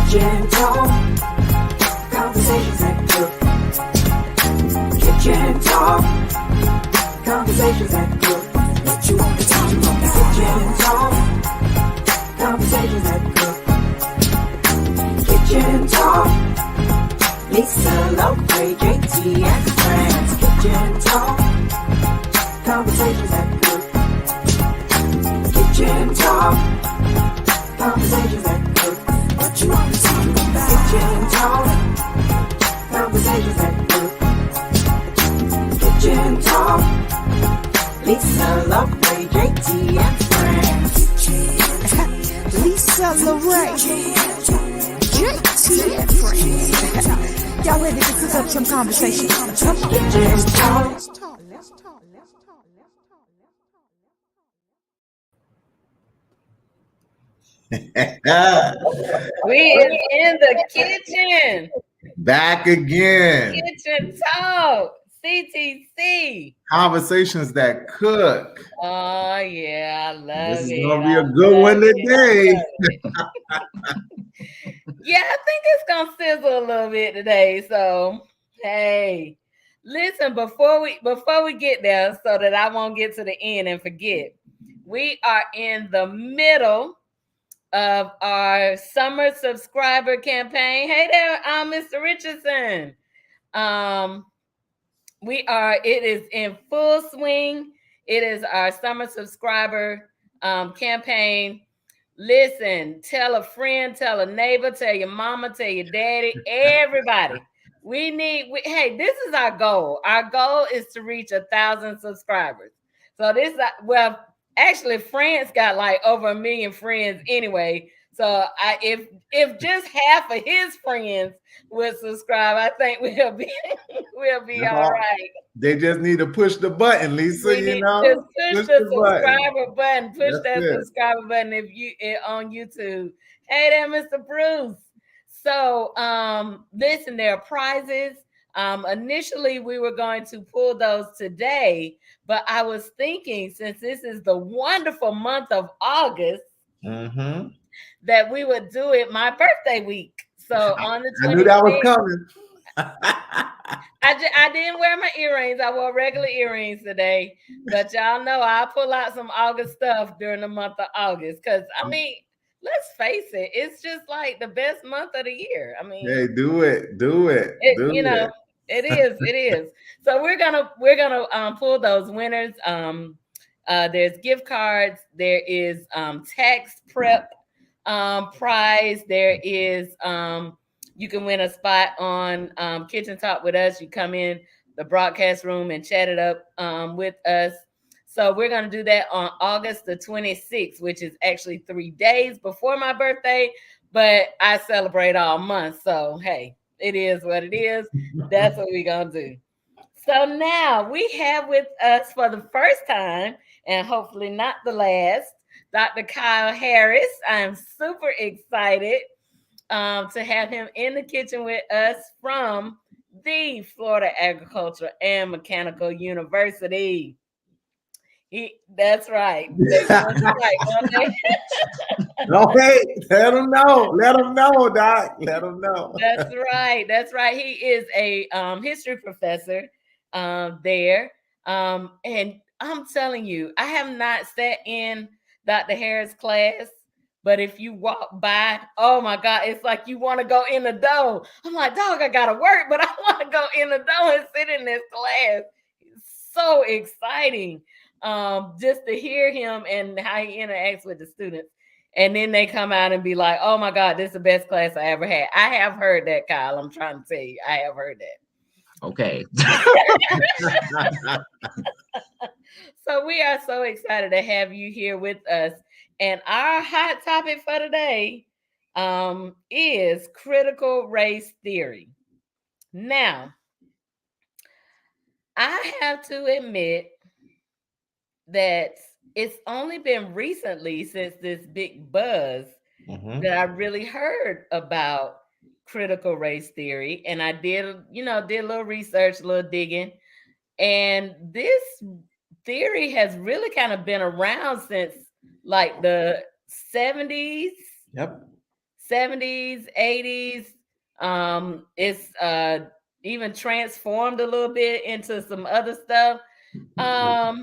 Kitchen talk, conversations that cook. Kitchen talk, conversations that cook. What you want to talk about? Kitchen talk, conversations that cook. Kitchen talk, Lisa, Lopre, JT, and friends. Kitchen talk, conversations that cook. Kitchen talk, conversations that cook. What you want to talk about? Kitchen talk, conversations that cook. Kitchen talk, Lisa, Lopre, JT, and friends. Lisa, Lopre, JT, and friends. Y'all ready to cook up some conversation? Kitchen talk. Let's talk. We is in the kitchen. Back again. Kitchen talk. CTC. Conversations that cook. Oh yeah, I love This is it. gonna be I a good one love it. today. Yeah, I think it's gonna sizzle a little bit today. So hey, listen, before we get there, so that I won't get to the end and forget, we are in the middle of our summer subscriber campaign. Hey there, Mr. Richardson. It is in full swing. It is our summer subscriber campaign. Listen, tell a friend, tell a neighbor, tell your mama, tell your daddy, everybody. Hey, this is our goal. Our goal is to reach 1,000 subscribers. So actually, France got like over 1 million friends anyway. So if just half of his friends would subscribe, I think we'll be all right. They just need to push the button, Lisa. We need to push the subscriber button. Push That's that subscriber button if you on YouTube. Hey there, Mr. Bruce. So listen, there are prizes. Initially, we were going to pull those today, but I was thinking, since this is the wonderful month of August, that we would do it my birthday week. So on the 26th, I knew that was coming. I didn't wear my earrings. I wore regular earrings today, but y'all know I'll pull out some August stuff during the month of August. Because I mean, let's face it, it's just like the best month of the year. I mean, hey, do it. It is. So we're gonna pull those winners. There's gift cards. There is tax prep prize. There is you can win a spot on Kitchen Talk with us. You come in the broadcast room and chat it up with us. So we're going to do that on August the 26th, which is actually 3 days before my birthday, but I celebrate all month. So, hey, it is what it is. That's what we're going to do. So now we have with us for the first time, and hopefully not the last, Dr. Kyle Harris. I'm super excited to have him in the kitchen with us from the Florida Agricultural and Mechanical University. That's right. No, hey, let them know. Let them know, Doc. Let them know. That's right. He is a history professor there. And I'm telling you, I have not sat in Dr. Harris' class, but if you walk by, oh my God, it's like you want to go in the door. I'm like, dog, I gotta work, but I want to go in the door and sit in this class. It's so exciting. Just to hear him and how he interacts with the students. And then they come out and be like, oh my God, this is the best class I ever had. I have heard that, Kyle. I'm trying to tell you, I have heard that. Okay. So we are so excited to have you here with us. And our hot topic for today is critical race theory. Now, I have to admit that it's only been recently, since this big buzz, that I really heard about critical race theory. And I did a little research, a little digging. And this theory has really kind of been around since like the 70s. Yep. 70s, 80s. It's even transformed a little bit into some other stuff. But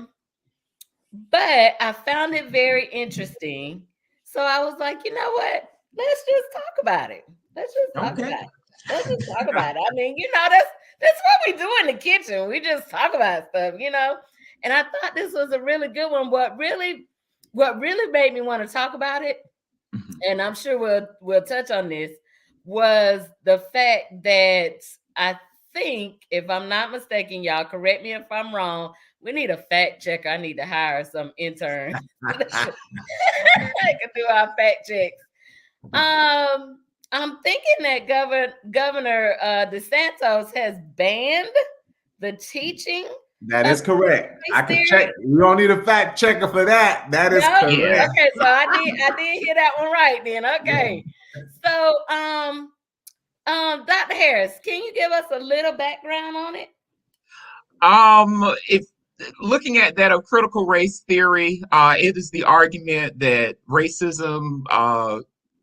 I found it very interesting. So I was like, you know what? Let's just talk about it. Let's just talk Okay. about it. Let's just talk about it. I mean, that's what we do in the kitchen. We just talk about stuff, And I thought this was a really good one. What really made me want to talk about it, and I'm sure we'll touch on this, was the fact that I think, if I'm not mistaken, y'all correct me if I'm wrong, we need a fact checker. I need to hire some interns that can do our fact checks. I'm thinking that Governor DeSantis has banned the teaching. That is correct. I can check. We don't need a fact checker for that. That is correct. Okay, so I did hear that one right then. Okay. So Dr. Harris, can you give us a little background on it? If looking at that of critical race theory, it is the argument that racism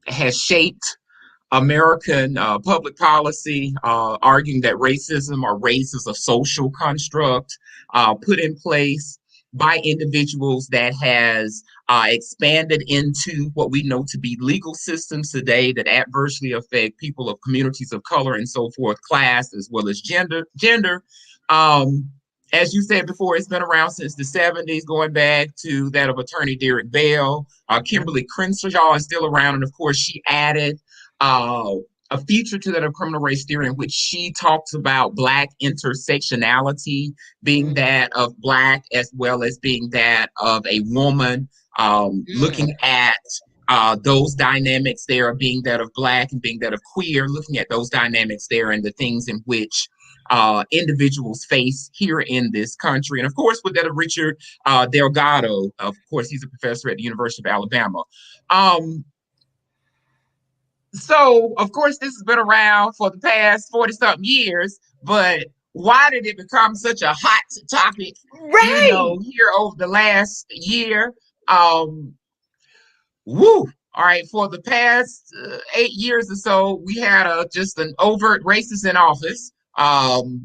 has shaped American public policy, arguing that racism or race is a social construct put in place by individuals that has expanded into what we know to be legal systems today that adversely affect people of communities of color and so forth, class as well as gender. As you said before, it's been around since the 70s, going back to that of Attorney Derek Bell. Kimberly Crenshaw is still around, and of course, she added a feature to that of critical race theory in which she talks about Black intersectionality being that of Black as well as being that of a woman, looking at those dynamics there, being that of Black and being that of queer, looking at those dynamics there and the things in which individuals face here in this country. And of course, with that of Richard Delgado, of course, he's a professor at the University of Alabama. So, of course, this has been around for the past 40-something years, but why did it become such a hot topic, here over the last year? All right, for the past 8 years or so, we had just an overt racist in office under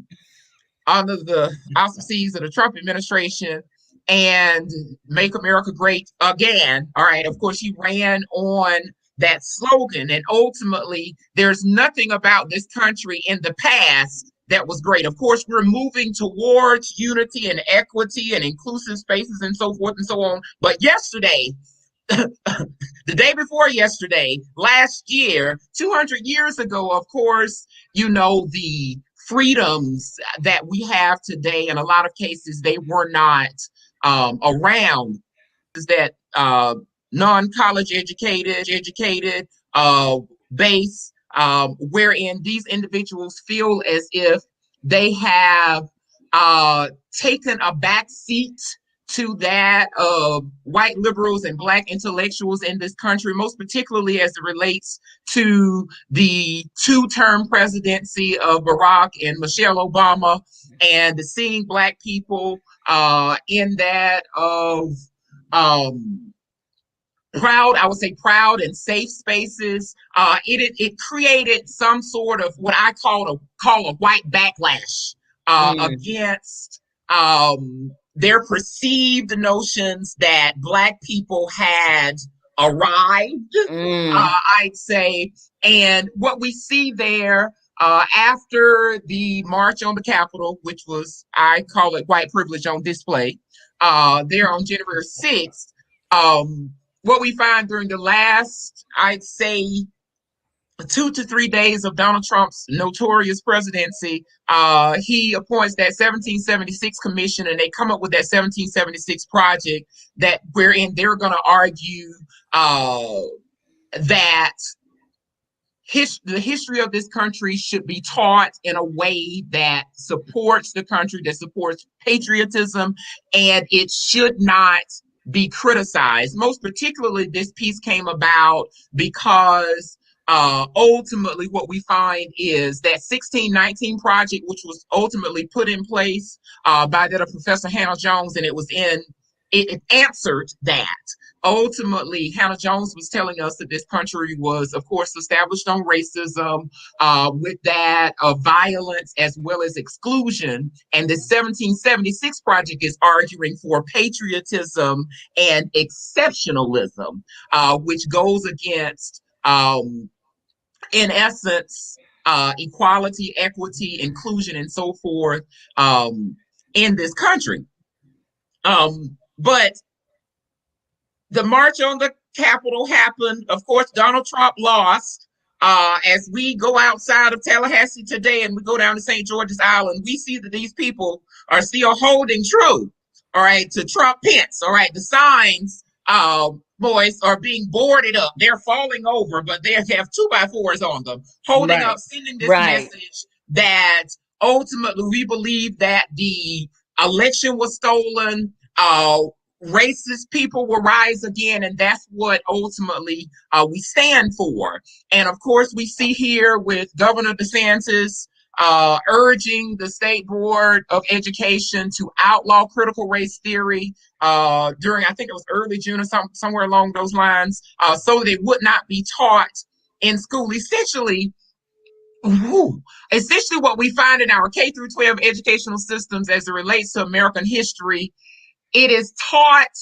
the auspices of the Trump administration and Make America Great Again. All right, of course, he ran on that slogan, and ultimately, there's nothing about this country in the past that was great. Of course, we're moving towards unity and equity and inclusive spaces and so forth and so on. But yesterday, the day before yesterday, last year, 200 years ago, of course, the freedoms that we have today, in a lot of cases, they were not around. Is that non-college educated base, wherein these individuals feel as if they have taken a back seat to that of white liberals and Black intellectuals in this country, most particularly as it relates to the two-term presidency of Barack and Michelle Obama, and seeing Black people in that of proud and safe spaces. It created some sort of what I call a white backlash against their perceived notions that Black people had arrived, I'd say. And what we see there after the March on the Capitol, which was, I call it white privilege on display, there on January 6th, what we find during the last, I'd say, 2 to 3 days of Donald Trump's notorious presidency, he appoints that 1776 commission, and they come up with that 1776 project wherein they're going to argue that the history of this country should be taught in a way that supports the country, that supports patriotism, and it should not be criticized. Most particularly, this piece came about because ultimately what we find is that 1619 project, which was ultimately put in place by that of Professor Hannah Jones, and it was in it answered that. Ultimately, Hannah Jones was telling us that this country was, of course, established on racism, with that of violence as well as exclusion. And the 1776 Project is arguing for patriotism and exceptionalism, which goes against, in essence, equality, equity, inclusion, and so forth, in this country. But the march on the Capitol happened. Of course, Donald Trump lost. As we go outside of Tallahassee today and we go down to St. George's Island, we see that these people are still holding true, all right, to Trump Pence. All right, the signs, boys, are being boarded up. They're falling over, but they have 2x4s on them, holding up, sending this message that ultimately we believe that the election was stolen. Racist people will rise again, and that's what ultimately we stand for. And of course, we see here with Governor DeSantis urging the State Board of Education to outlaw critical race theory during, I think it was early June or somewhere along those lines, so they would not be taught in school. Essentially, what we find in our K through 12 educational systems as it relates to American history, it is taught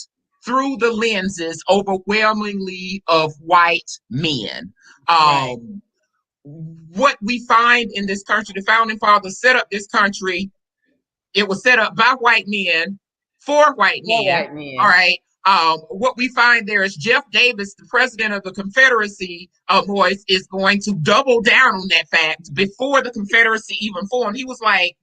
through the lenses overwhelmingly of white men. What we find in this country, the founding fathers set up this country. It was set up by white men for white men. All right. What we find there is Jeff Davis, the president of the Confederacy, boys, is going to double down on that fact before the Confederacy even formed. He was like,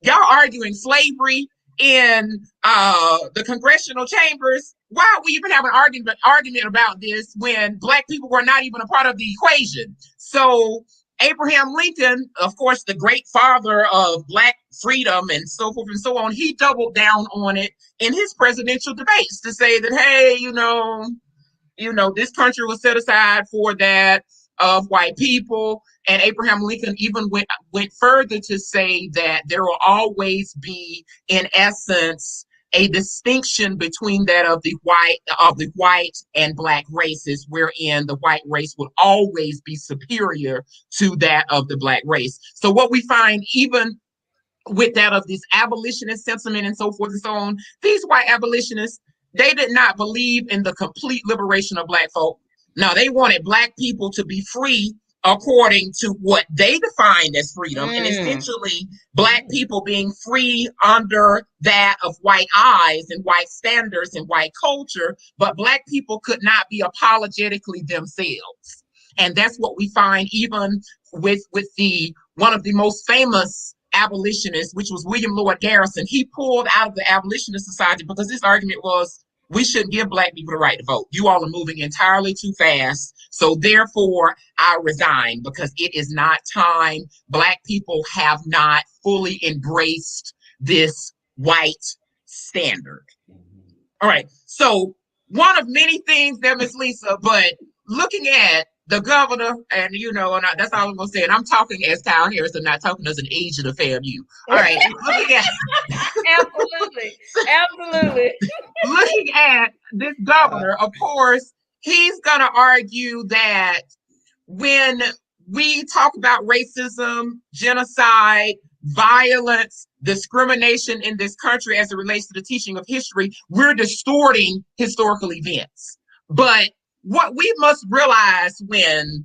y'all arguing slavery in the congressional chambers. Why are we even having an argument about this when Black people were not even a part of the equation? So Abraham Lincoln, of course, the great father of Black freedom and so forth and so on, he doubled down on it in his presidential debates to say that, hey, you know, this country was set aside for that of white people. And Abraham Lincoln even went further to say that there will always be, in essence, a distinction between that of the white and Black races, wherein the white race would always be superior to that of the Black race. So what we find even with that of this abolitionist sentiment and so forth and so on, these white abolitionists, they did not believe in the complete liberation of Black folk. No, they wanted Black people to be free according to what they defined as freedom, and essentially Black people being free under that of white eyes and white standards and white culture, but Black people could not be apologetically themselves. And that's what we find even with the one of the most famous abolitionists, which was William Lloyd Garrison. He pulled out of the Abolitionist Society because his argument was, we shouldn't give Black people the right to vote. You all are moving entirely too fast. So therefore, I resign because it is not time. Black people have not fully embraced this white standard. All right. So one of many things there, Miss Lisa, but looking at the governor, and that's all I'm gonna say. And I'm talking as Kyle Harrison, not talking as an agent of FAMU. All right, looking at absolutely. Looking at this governor, of course, he's gonna argue that when we talk about racism, genocide, violence, discrimination in this country as it relates to the teaching of history, we're distorting historical events. But what we must realize when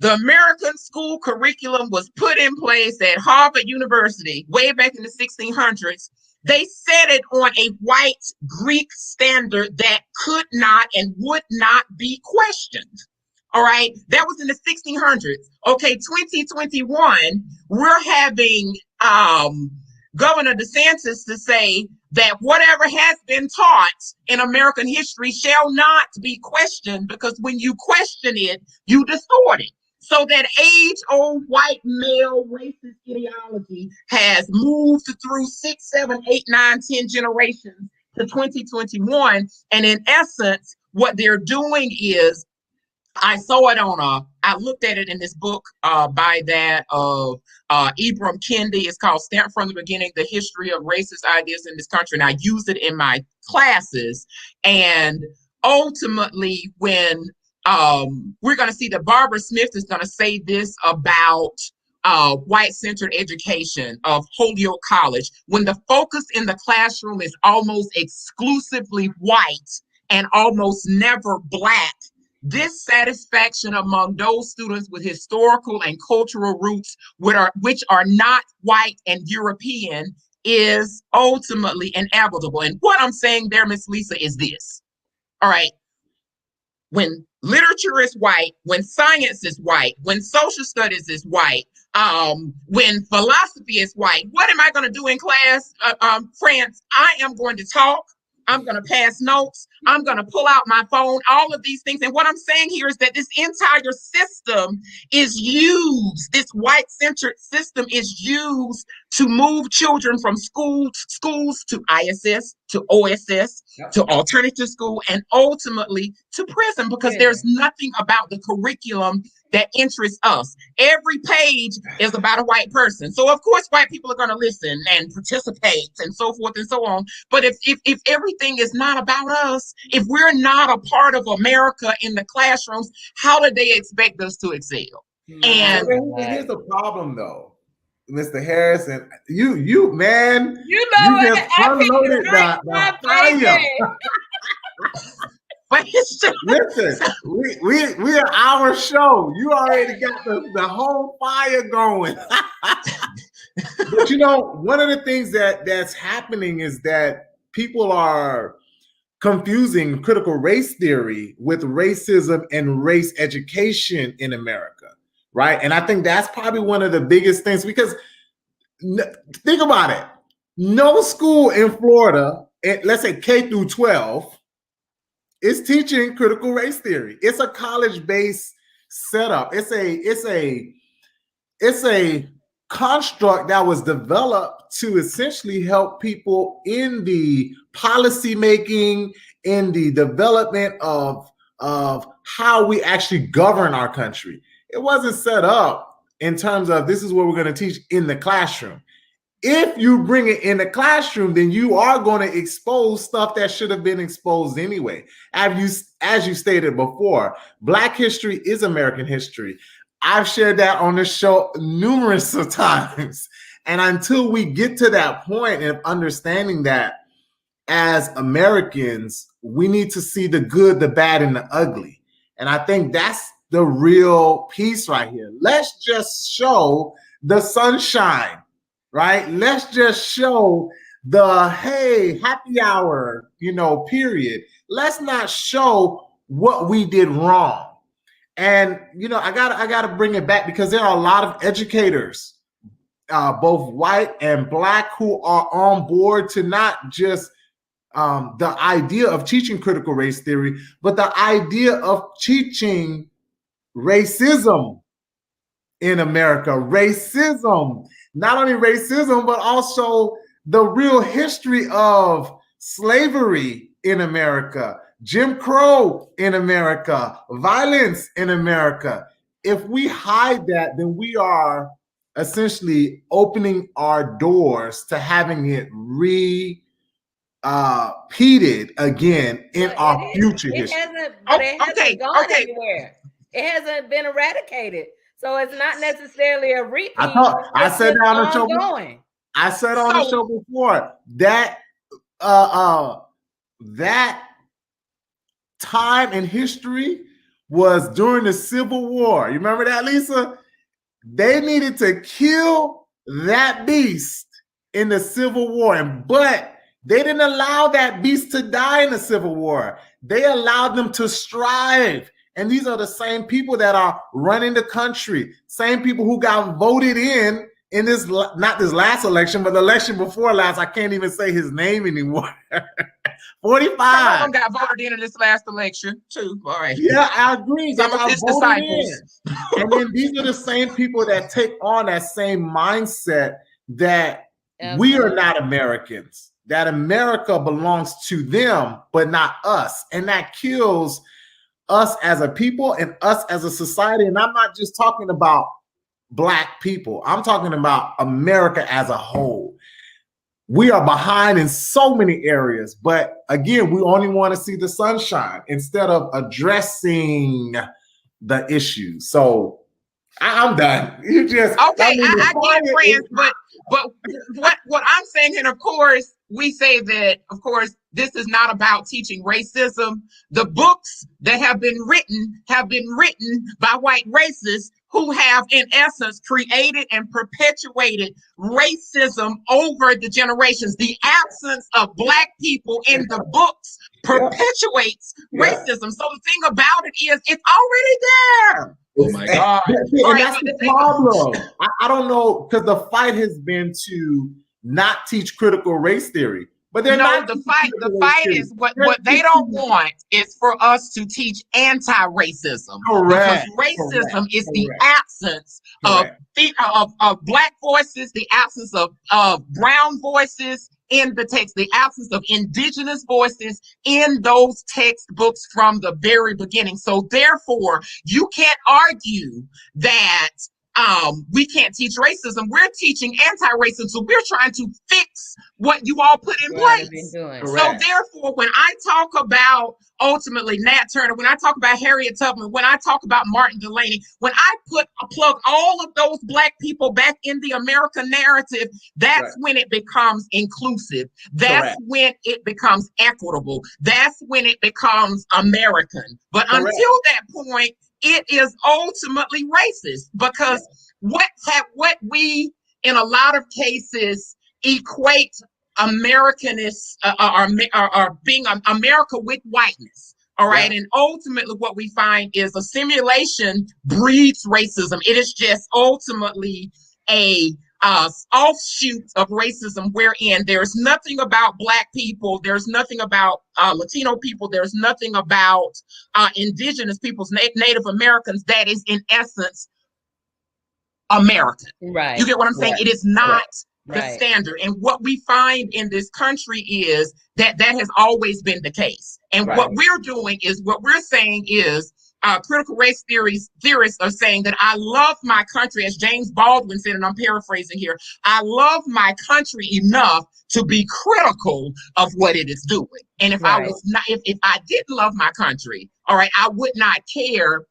the American school curriculum was put in place at Harvard University way back in the 1600s, they set it on a white Greek standard that could not and would not be questioned. All right, that was in the 1600s. Okay, 2021, we're having Governor DeSantis to say that whatever has been taught in American history shall not be questioned, because when you question it, you distort it. So that age-old white male racist ideology has moved through 6, 7, 8, 9, 10 generations to 2021. And in essence, what they're doing is, I looked at it in this book by that of Ibram Kendi. It's called Stamped from the Beginning, The History of Racist Ideas in This Country. And I used it in my classes. And ultimately, when we're going to see that Barbara Smith is going to say this about white-centered education of Holyoke College, when the focus in the classroom is almost exclusively white and almost never Black, dissatisfaction among those students with historical and cultural roots which are not white and European is ultimately inevitable. And what I'm saying there, Miss Lisa, is this. All right. When literature is white, when science is white, when social studies is white, when philosophy is white, what am I going to do in class, France? I am going to talk. I'm going to pass notes. I'm going to pull out my phone, all of these things. And what I'm saying here is that this entire system is used, this white-centered system is used to move children from schools to ISS, to OSS, to alternative school, and ultimately to prison, because there's nothing about the curriculum that interests us. Every page is about a white person. So of course, white people are going to listen and participate and so forth and so on. But if everything is not about us, if we're not a part of America in the classrooms, how do they expect us to excel? And here's the problem, though, Mr. Harrison. You man, you just unloaded the fire. But it's just, listen, we are our show. You already got the whole fire going. But you know, one of the things that's happening is that people are confusing critical race theory with racism and race education in America, right? And I think that's probably one of the biggest things, because think about it. No school in Florida, let's say K through 12, is teaching critical race theory. It's a college-based setup. It's a construct that was developed to essentially help people in the policy making, in the development of how we actually govern our country. It wasn't set up in terms of this is what we're going to teach in the classroom. If you bring it in the classroom, then you are going to expose stuff that should have been exposed anyway. As you stated before, Black history is American history. I've shared that on the show numerous of times. And until we get to that point of understanding that as Americans, we need to see the good, the bad, and the ugly. And I think that's the real piece right here. Let's just show the sunshine. Right? Let's just show the, hey, happy hour, period. Let's not show what we did wrong. And, I gotta bring it back, because there are a lot of educators, both white and Black, who are on board to not just the idea of teaching critical race theory, but the idea of teaching racism in America. Racism. Not only racism, but also the real history of slavery in America, Jim Crow in America, violence in America. If we hide that, then we are essentially opening our doors to having it repeated again in our future history. It hasn't gone anywhere. It hasn't been eradicated. So it's not necessarily a repeat. I said that on the show before. I said on the show before that that time in history was during the Civil War. You remember that, Lisa? They needed to kill that beast in the Civil War, but they didn't allow that beast to die in the Civil War. They allowed them to strive. And these are the same people that are running the country, same people who got voted in this, not this last election, but the election before last. I can't even say his name anymore. 45. Some of them got voted in this last election too. All right. Yeah, I agree. Some of his disciples. And then these are the same people that take on that same mindset that we are not Americans, that America belongs to them, but not us. And that kills us as a people and us as a society. And I'm not just talking about Black people. I'm talking about America as a whole. we are behind in so many areas. But again, we only want to see the sunshine instead of addressing the issues. So I'm done. You just Okay, I the get friends, but what I'm saying, and of course, we say that, of course, this is not about teaching racism. The books that have been written by white racists who have, in essence, created and perpetuated racism over the generations. The absence of Black people in the books perpetuates racism. So the thing about it is, it's already there. Oh my God. And that's the problem. I don't know, because the fight has been to not teach critical race theory. But they're not. The fight is what they don't want is for us to teach anti-racism. Correct. Because racism is the absence of Black voices, the absence of brown voices in the text, the absence of indigenous voices in those textbooks from the very beginning. So therefore, you can't argue that we can't teach racism. We're teaching anti-racism. So we're trying to fix what you all put in place. So therefore, when I talk about ultimately Nat Turner, when I talk about Harriet Tubman, when I talk about Martin Delany, when I plug all of those Black people back in the American narrative, that's when it becomes inclusive. That's when it becomes equitable. That's when it becomes American. But until that point, it is ultimately racist, because what we in a lot of cases equate Americanists are being America with whiteness. All right. And ultimately what we find is a simulation breeds racism. It is just ultimately a offshoot of racism, wherein there's nothing about Black people, there's nothing about Latino people, there's nothing about indigenous peoples, Native Americans that is in essence American. Right. You get what I'm saying? It is not the standard. And what we find in this country is that has always been the case. And what we're doing is, what we're saying is, critical race theorists are saying that I love my country, as James Baldwin said, and I'm paraphrasing here, I love my country enough to be critical of what it is doing. And if I was not, if I didn't love my country, all right, I would not care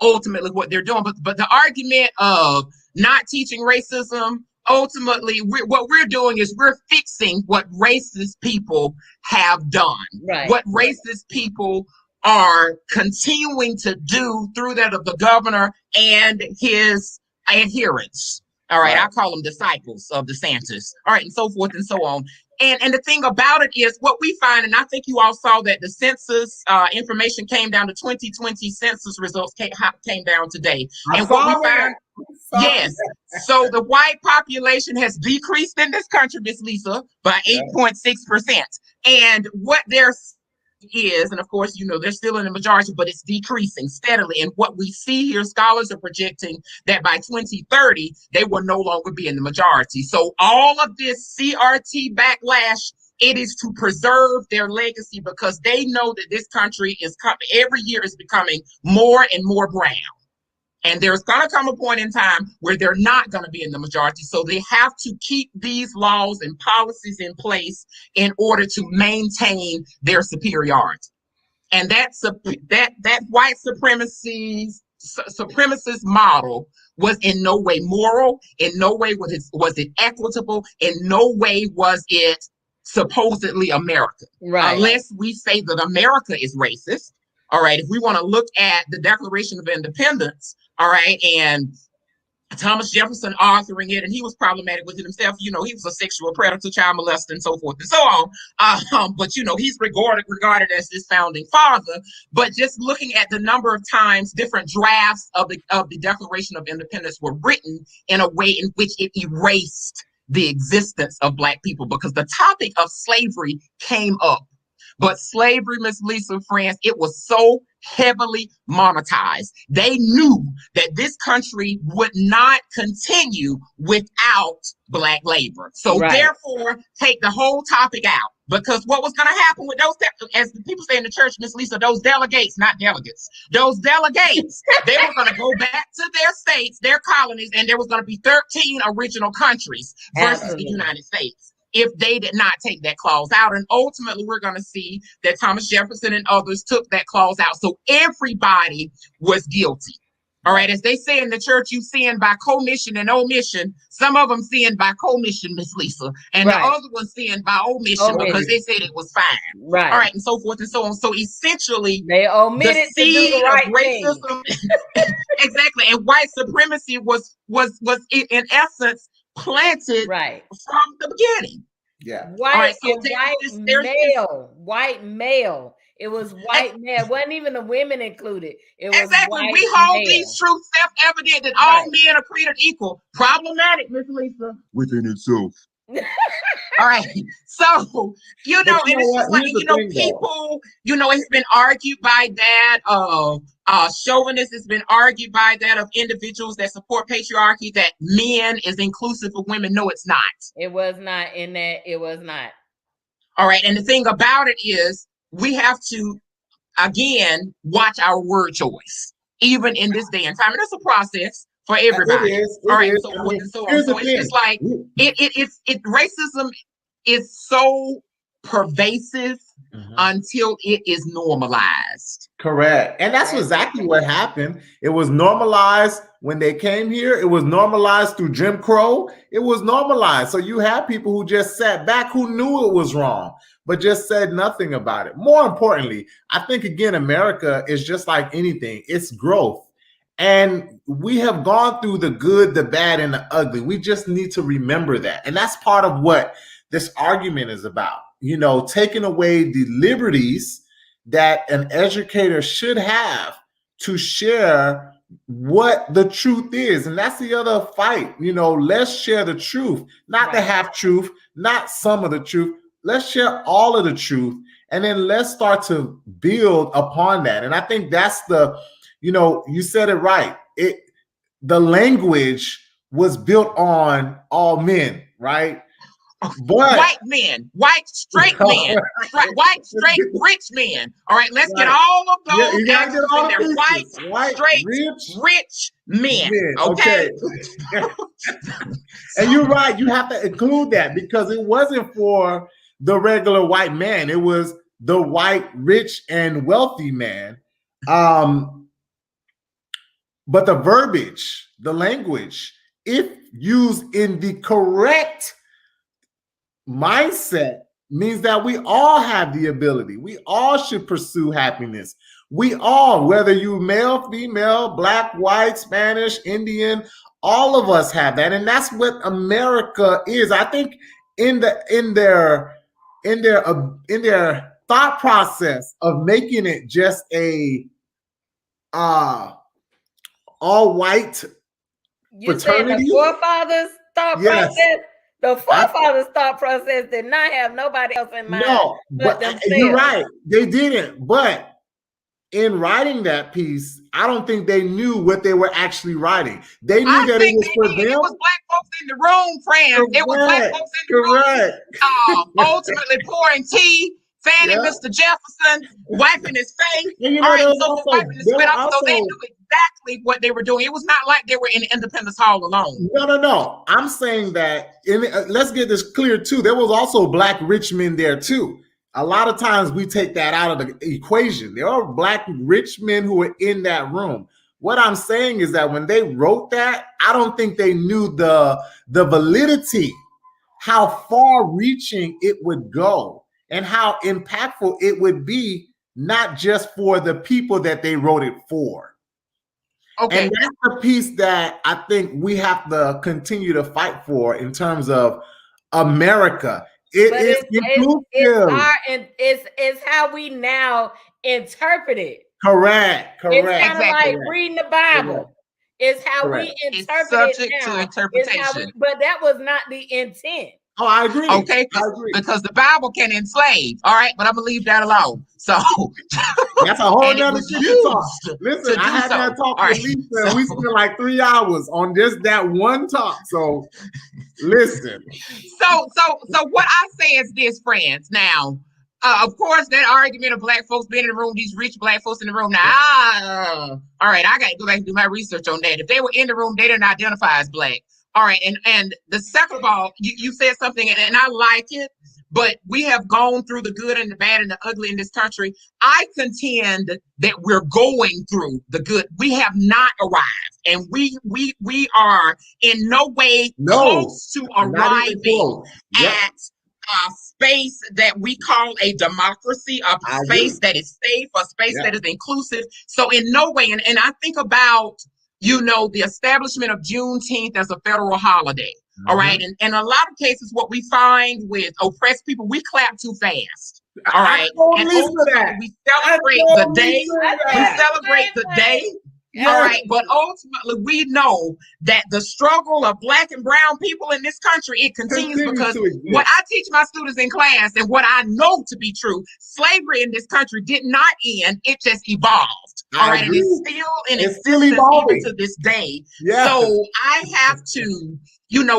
ultimately what they're doing. But the argument of not teaching racism, ultimately, what we're doing is we're fixing what racist people have done. What racist people are continuing to do through that of the governor and his adherents. All right, I call them disciples of DeSantis. All right, and so forth and so on. And the thing about it is, what we find, and I think you all saw that the census information came down, the 2020 census results came down today. And what we find, so the white population has decreased in this country, Miss Lisa, by 8.6%. And what they're is, and of course, you know, they're still in the majority, but it's decreasing steadily. And what we see here, scholars are projecting that by 2030, they will no longer be in the majority. So all of this CRT backlash, it is to preserve their legacy, because they know that this country is every year is becoming more and more brown. And there's going to come a point in time where they're not going to be in the majority. So they have to keep these laws and policies in place in order to maintain their superiority. And that white supremacist model was in no way moral, in no way was it equitable, in no way was it supposedly American. Unless we say that America is racist. All right, if we want to look at the Declaration of Independence, all right, and Thomas Jefferson authoring it, and he was problematic with it himself. You know, he was a sexual predator, child molester, and so forth and so on. But you know, he's regarded as this founding father. But just looking at the number of times different drafts of the Declaration of Independence were written in a way in which it erased the existence of Black people, because the topic of slavery came up. But slavery, Miss Lisa, friends, it was so heavily monetized. They knew that this country would not continue without Black labor. So therefore, take the whole topic out. Because what was going to happen with those, as the people say in the church, Miss Lisa, those delegates, not delegates, those delegates, they were going to go back to their states, their colonies, and there was going to be 13 original countries versus the United States. if they did not take that clause out. And ultimately, we're going to see that Thomas Jefferson and others took that clause out. So everybody was guilty. All right. As they say in the church, you sin by commission and omission. Some of them sin by commission, Miss Lisa, and the other ones sin by omission because they said it was fine. Right. All right. And so forth and so on. So essentially, they omitted the seed to do the right of racism, exactly, and white supremacy was in essence planted from the beginning. Yeah. White male. It was white male. It wasn't even the women included. It was exactly. White We hold male. these truths self-evident that all men are created equal. Problematic, Miss Lisa. Within itself. All right. So, and it's just like, people, it's been argued by that. Chauvinists has been argued by that of individuals that support patriarchy, that men is inclusive of women. No, it's not. It was not in that. It was not. All right. And the thing about it is, we have to, again, watch our word choice, even in this day and time. And it's a process for everybody. It is. All right. So forth and so on. So it's just like, racism is so pervasive until it is normalized. Correct. And that's exactly what happened. It was normalized when they came here. It was normalized through Jim Crow. It was normalized. So you have people who just sat back, who knew it was wrong, but just said nothing about it. More importantly, I think, again, America is just like anything. It's growth. And we have gone through the good, the bad, and the ugly. We just need to remember that. And that's part of what this argument is about. Taking away the liberties that an educator should have to share what the truth is. And that's the other fight. Let's share the truth, not the half truth, not some of the truth. Let's share all of the truth. And then let's start to build upon that. And I think that's you said it right. The language was built on all men, right? But white men, white straight men, white straight rich men. All right, let's get all of those in there. White straight rich men. Okay. And you're right. You have to include that because it wasn't for the regular white man. It was the white, rich, and wealthy man. But the verbiage, the language, if used in the correct mindset, means that we all have the ability. We all should pursue happiness. We all, whether you male, female, black, white, Spanish, Indian, all of us have that. And that's what America is. I think in their thought process of making it just a all white fraternity. The forefathers thought process. The forefathers thought process did not have nobody else in mind. No, but you're right. They didn't. But in writing that piece, I don't think they knew what they were actually writing. They knew that it was for them. It was black folks in the room, friends. It was black folks in the room. Ultimately pouring tea, fanning Mr. Jefferson, wiping his face. Wiping his spit off. So they knew exactly what they were doing. It was not like they were in Independence Hall alone. No. I'm saying that, let's get this clear too. There was also black rich men there too. A lot of times we take that out of the equation. There are black rich men who were in that room. What I'm saying is that when they wrote that, I don't think they knew the validity, how far reaching it would go and how impactful it would be, not just for the people that they wrote it for. Okay. And that's the piece that I think we have to continue to fight for in terms of America. It's how we now interpret it. Correct. It's kind of like reading the Bible. Correct. It's how we interpret it now. To interpretation. But that was not the intent. Oh, I agree. Okay, because the Bible can enslave. All right, but I'm gonna leave that alone. So that's a whole nother talk. Listen, I had that talk with Lisa, and we spent like 3 hours on just that one talk. So listen. So what I say is this, friends. Now, of course, that argument of black folks being in the room, these rich black folks in the room. Now, all right, I got to go back and do my research on that. If they were in the room, they didn't identify as black. All right, and the second of all, you said something, and I like it, but we have gone through the good and the bad and the ugly in this country. I contend that we're going through the good. We have not arrived, and we are in no way close to arriving at a space that we call a democracy, a space that is safe, a space that is inclusive. So in no way, and I think about, the establishment of Juneteenth as a federal holiday. All right. And a lot of cases, what we find with oppressed people, we clap too fast. All right. And ultimately, we celebrate the day. We celebrate the day. Yes. All right. But ultimately, we know that the struggle of Black and brown people in this country, it continues because what I teach my students in class and what I know to be true, slavery in this country did not end. It just evolved. All right. And it's still in existence even to this day. Yeah. So I have to,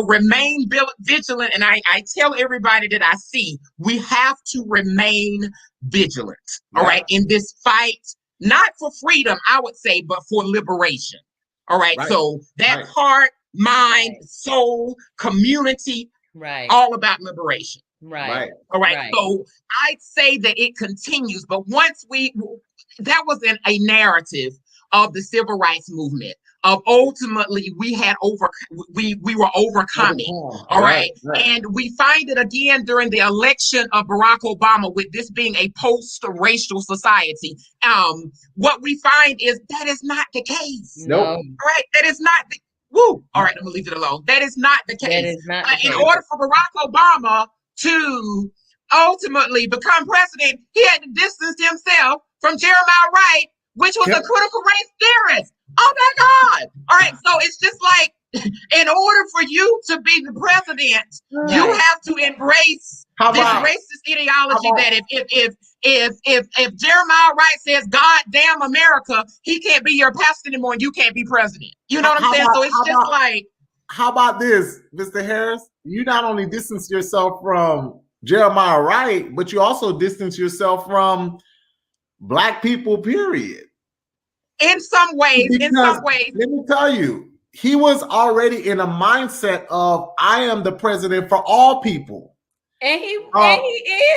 remain vigilant. And I tell everybody that I see, we have to remain vigilant. All right. In this fight. Not for freedom, I would say, but for liberation. All right. So that heart, mind, soul, community, all about liberation. Right. All right. So I'd say that it continues. But once that was a narrative of the civil rights movement. Of ultimately we were overcoming. All right. And we find it again during the election of Barack Obama, with this being a post-racial society. What we find is that is not the case. No. All right. That is not the All right, I'm gonna leave it alone. That is not the case. That is not the case. In order for Barack Obama to ultimately become president, he had to distance himself from Jeremiah Wright, which was a critical race theorist. Oh my God. All right. So it's just like, in order for you to be the president, you have to embrace this racist ideology that if Jeremiah Wright says, God damn America, he can't be your pastor anymore and you can't be president. You know what I'm saying? So it's just like. How about this, Mr. Harris? You not only distance yourself from Jeremiah Wright, but you also distance yourself from Black people, period. In some ways. Let me tell you, he was already in a mindset of, I am the president for all people. And he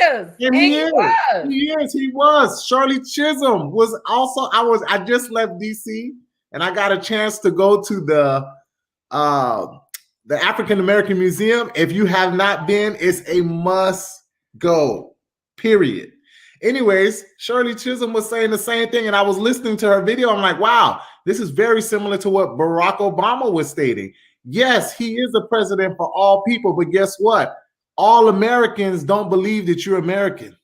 is. He was. Shirley Chisholm was also, I just left DC and I got a chance to go to the African American Museum. If you have not been, it's a must go, period. Anyways, Shirley Chisholm was saying the same thing, and I was listening to her video. I'm like, wow, this is very similar to what Barack Obama was stating. Yes, he is the president for all people, but guess what? All Americans don't believe that you're American.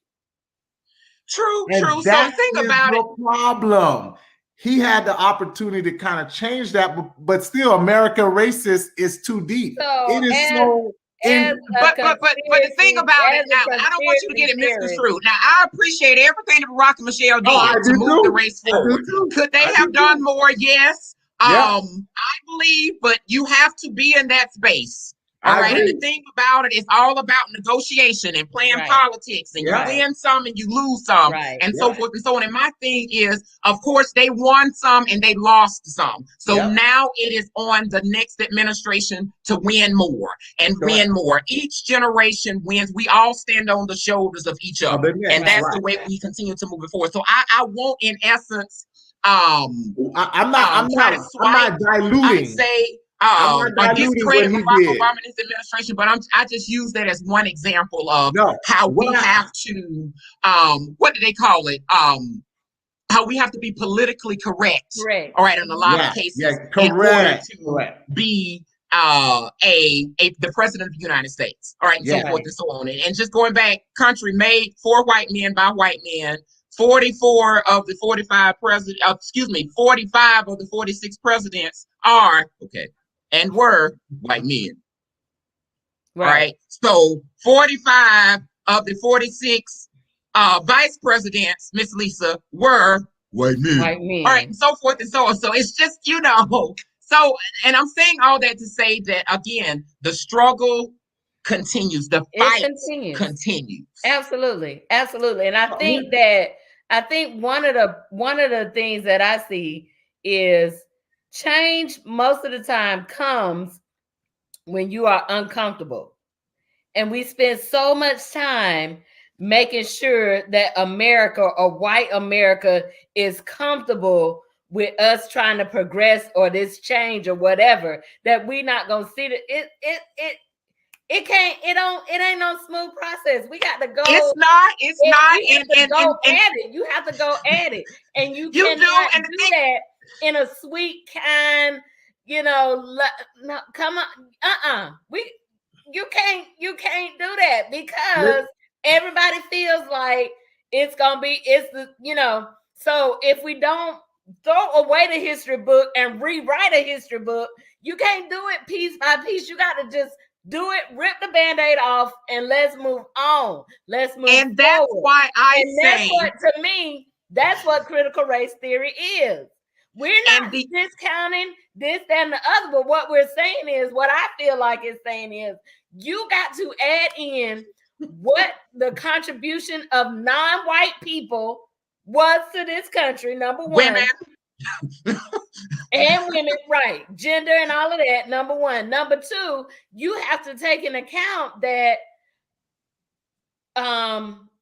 True. So think about it. Problem. He had the opportunity to kind of change that, but still, America racist is too deep. It is so. But the thing about it now, I don't want you to get it misconstrued. Now, I appreciate everything that Barack and Michelle did to move the race forward. Could they have done more? Yes. I believe, but you have to be in that space. All right. And the thing about it is all about negotiation and playing politics, and you win some and you lose some, and so forth and so on. And my thing is, of course, they won some and they lost some. So now it is on the next administration to win more and win more. Each generation wins. We all stand on the shoulders of each other, and that's the way we continue to move it forward. So I won't, in essence, I'm not diluting. I say. I discredit Barack Obama and his administration, but I just use that as one example of how we have to, what do they call it? How we have to be politically correct. All right, in a lot of cases, in order to be the president of the United States. All right, and so forth and so on. And just going back, country made for white men by white men. 44 of the 45 presidents, 45 of the 46 presidents are and were white men. Right. So 45 of the 46 vice presidents, Miss Lisa, were white men. All right, and so forth and so on. So it's just, so, and I'm saying all that to say that, again, the struggle continues. The fight continues. Absolutely. And I think one of the things that I see is change most of the time comes when you are uncomfortable. And we spend so much time making sure that America or white America is comfortable with us trying to progress or this change or whatever, that we not gonna see that it ain't no smooth process. We got to go. It's not. At it. You have to go at it, and you cannot do that in a sweet, kind, no, come on, you can't do that because everybody feels like it's the. So if we don't throw away the history book and rewrite a history book, you can't do it piece by piece. You got to just do it, rip the Band-Aid off, and let's move on. Let's move and that's forward. Why I and say, to me, that's what critical race theory is. We're not discounting this, that, and the other, but what we're saying is, what I feel like it's saying is, you got to add in what the contribution of non-white people was to this country, number one. Women. And women, right, gender and all of that, number one. Number two, you have to take into account that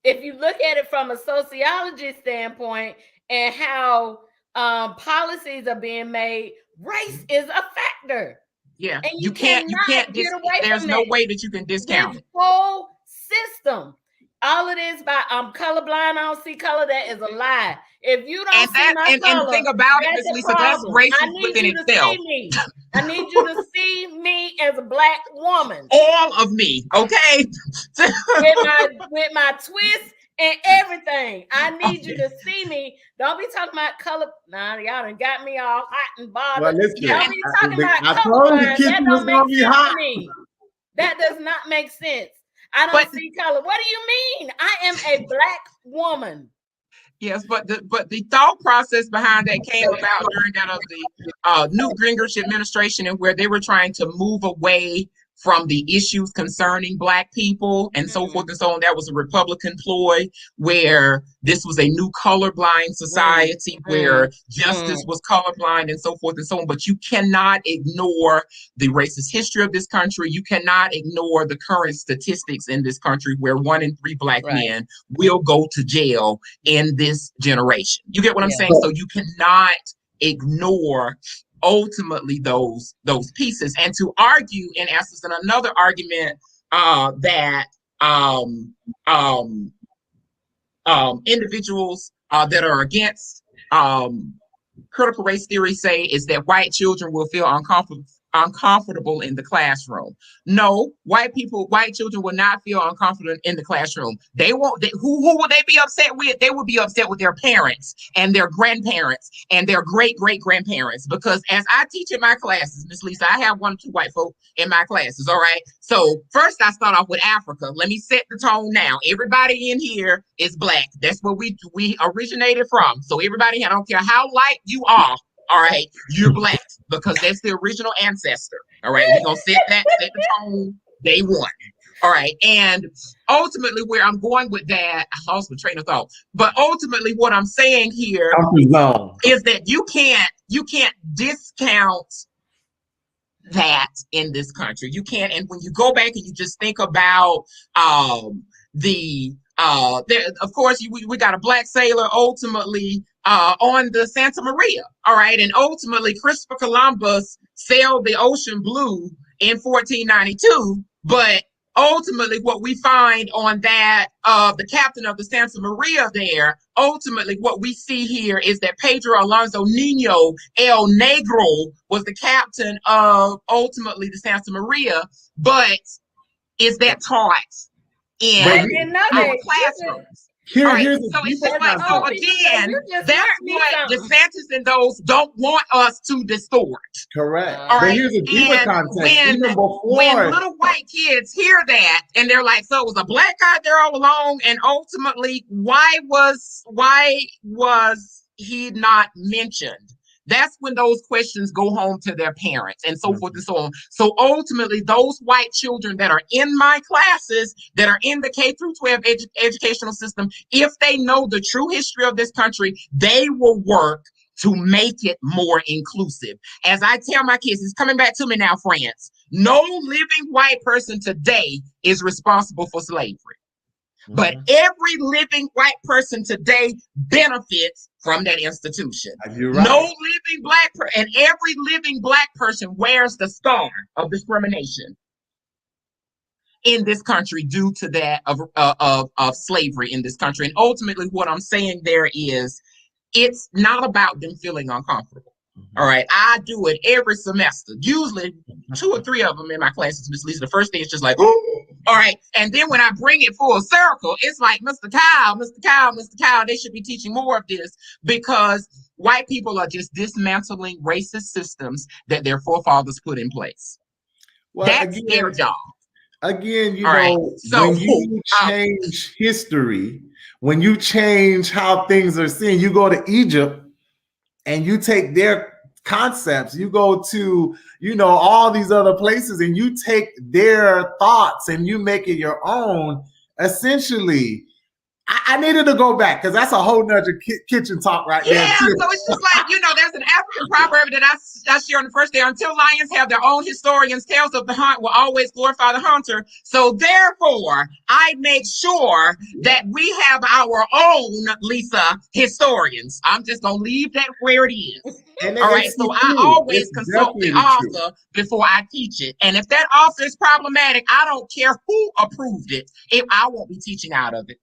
if you look at it from a sociology standpoint and how policies are being made, race is a factor. Yeah, and you can't get away there's no way that you can discount this whole system. All of this by I'm colorblind, I don't see color, that is a lie. If you don't see my color, and think about it, Ms. Lisa, that's racist within itself. I need you to see me as a Black woman. All of me, okay? with my twist and everything. I need you to see me. Don't be talking about color. Nah, y'all done got me all hot and bothered. Well, listen, y'all be talking about colorblind. That don't make sense to me. That does not make sense. I don't see color. What do you mean? I am a Black woman. Yes, but the thought process behind that came about during that of the Newt Gingrich administration, and where they were trying to move away from the issues concerning Black people and so forth and so on. That was a Republican ploy, where this was a new colorblind society where justice was colorblind and so forth and so on. But you cannot ignore the racist history of this country. You cannot ignore the current statistics in this country, where 1 in 3 Black men will go to jail in this generation. You get what I'm saying? So you cannot ignore ultimately those pieces. And to argue, in essence, and another argument that individuals that are against critical race theory say is that white children will feel uncomfortable in the classroom. No, white children will not feel uncomfortable in the classroom. They won't. Who will they be upset with? They will be upset with their parents and their grandparents and their great-great-grandparents. Because as I teach in my classes, Miss Lisa, I have 1 or 2 white folk in my classes. All right. So first, I start off with Africa. Let me set the tone now. Everybody in here is Black. That's where we originated from. So everybody, I don't care how light you are. All right, you're Black, because that's the original ancestor. All right, we're gonna set the tone day one. All right, and ultimately, where I'm going with that, I lost my train of thought. But ultimately, what I'm saying here is that you can't discount that in this country. You can't. And when you go back and you just think about of course, we got a Black sailor ultimately on the Santa Maria. All right. And ultimately, Christopher Columbus sailed the ocean blue in 1492. But ultimately, what we find on that, the captain of the Santa Maria there, ultimately, what we see here is that Pedro Alonso Nino El Negro was the captain of ultimately the Santa Maria. But is that taught in our classrooms? So it's just like, so again, that's what DeSantis and those don't want us to distort. Correct. All right. But here's a deeper context. When little white kids hear that and they're like, so it was a Black guy there all along, and ultimately, why was he not mentioned? That's when those questions go home to their parents and so forth and so on. So ultimately, those white children that are in my classes, that are in the K through 12 educational system, if they know the true history of this country, they will work to make it more inclusive. As I tell my kids, it's coming back to me now, France. No living white person today is responsible for slavery. But every living white person today benefits from that institution. You're right. No living black person, and every living black person wears the scar of discrimination in this country due to that of slavery in this country. And ultimately, what I'm saying there is, it's not about them feeling uncomfortable. All right, I do it every semester, usually 2 or 3 of them in my classes, Miss Lisa. The first thing is just like, oh, all right. And then when I bring it full circle, it's like, Mr. Kyle, they should be teaching more of this, because white people are just dismantling racist systems that their forefathers put in place. Well, that's their job. Again, you all know, right. So, when you change history, when you change how things are seen, you go to Egypt and you take their concepts, you go to, you know, all these other places, and you take their thoughts and you make it your own. Essentially, I needed to go back because that's a whole nother kitchen talk right there. Yeah, so it's just like, you know, there's an African proverb that I share on the first day: until lions have their own historians, tales of the hunt will always glorify the hunter. So therefore, I make sure that we have our own, Lisa, historians. I'm just going to leave that where it is. And all right, so I always consult the author before I teach it. And if that author is problematic, I don't care who approved it, if I won't be teaching out of it.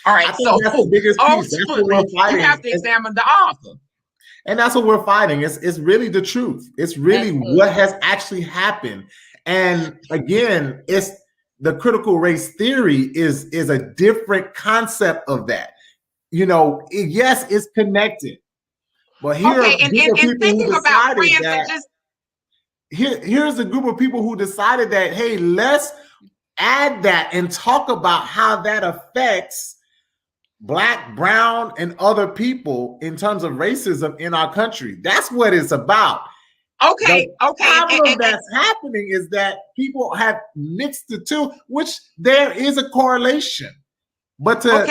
All right, so that's the biggest piece. That's what we're fighting. You have to examine the author. And that's what we're fighting. It's really the truth. It's really what has actually happened. And again, it's the critical race theory is a different concept of that. You know, yes, it's connected. But here, and thinking about friends that just here's a group of people who decided that, hey, let's add that and talk about how that affects Black, brown, and other people in terms of racism in our country. That's what it's about. Okay. The problem that's happening is that people have mixed the two, which there is a correlation. But to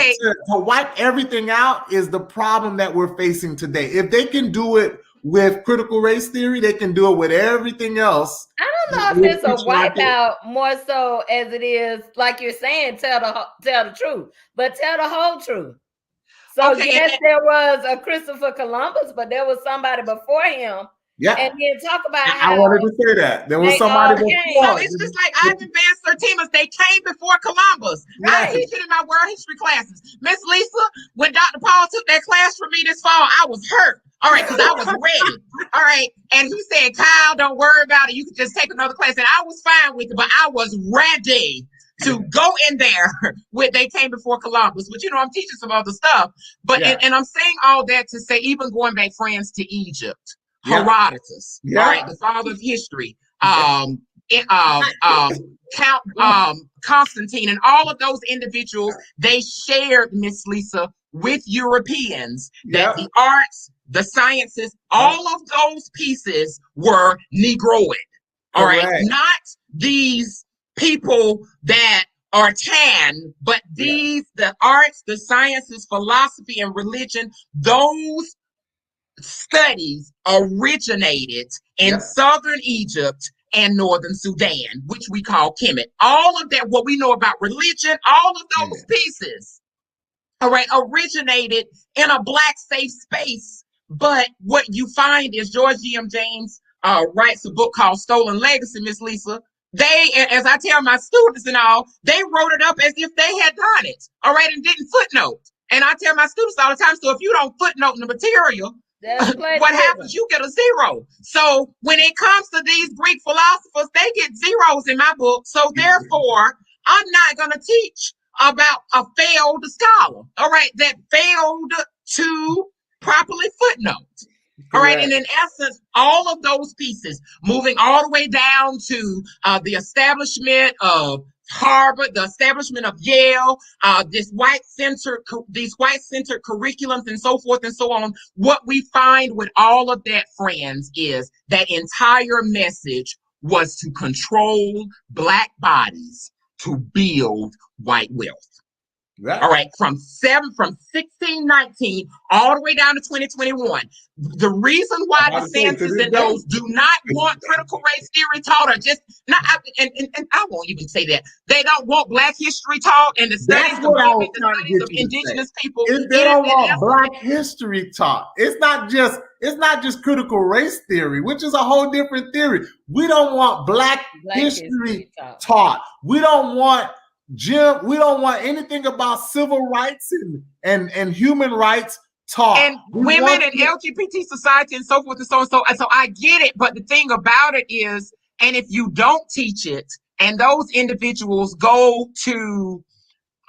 wipe everything out is the problem that we're facing today. If they can do it with critical race theory, they can do it with everything else. I don't know if it's a wipeout more so as it is, like you're saying, tell the truth, but tell the whole truth. So yes, there was a Christopher Columbus, but there was somebody before him. Yeah. And then talk about how I wanted to say that. There was somebody before. So it's just like Ivan Van Sertima's, they came before Columbus. I teach it in my world history classes. Miss Lisa, when Dr. Paul took that class from me this fall, I was hurt. All right, because I was ready. All right. And he said, Kyle, don't worry about it. You can just take another class. And I was fine with it, but I was ready to go in there where they came before Columbus. But, you know, I'm teaching some other stuff. But and I'm saying all that to say, even going back, friends, to Egypt. Herodotus, all right, the father of history, Count Constantine, and all of those individuals, they shared, Miss Lisa, with Europeans that the arts, the sciences, all of those pieces were Negroid. All right, not these people that are tan, but these, the arts, the sciences, philosophy, and religion, those studies originated in southern Egypt and northern Sudan, which we call Kemet. All of that, what we know about religion, all of those pieces, all right, originated in a Black safe space. But what you find is George G.M. James writes a book called Stolen Legacy, Miss Lisa. They, as I tell my students and all, they wrote it up as if they had done it, all right, and didn't footnote. And I tell my students all the time, so if you don't footnote in the material, what happens? You get a 0. So when it comes to these Greek philosophers, they get 0s in my book. So therefore, I'm not going to teach about a failed scholar, all right, that failed to properly footnote. All right. And in essence, all of those pieces, moving all the way down to the establishment of Harvard, the establishment of Yale, these white-centered curriculums and so forth and so on. What we find with all of that, friends, is that entire message was to control Black bodies to build white wealth. Yeah. All right, from 1619 all the way down to 2021. The reason why DeSantis and those do not want critical race theory taught are just not, and I won't even say that. They don't want Black history taught and the studies of indigenous people. They don't want Black history taught. It's not just critical race theory, which is a whole different theory. We don't want Black history taught. We don't want we don't want anything about civil rights and human rights taught. And women and LGBT society and so forth and so on. So I get it. But the thing about it is, and if you don't teach it and those individuals go to,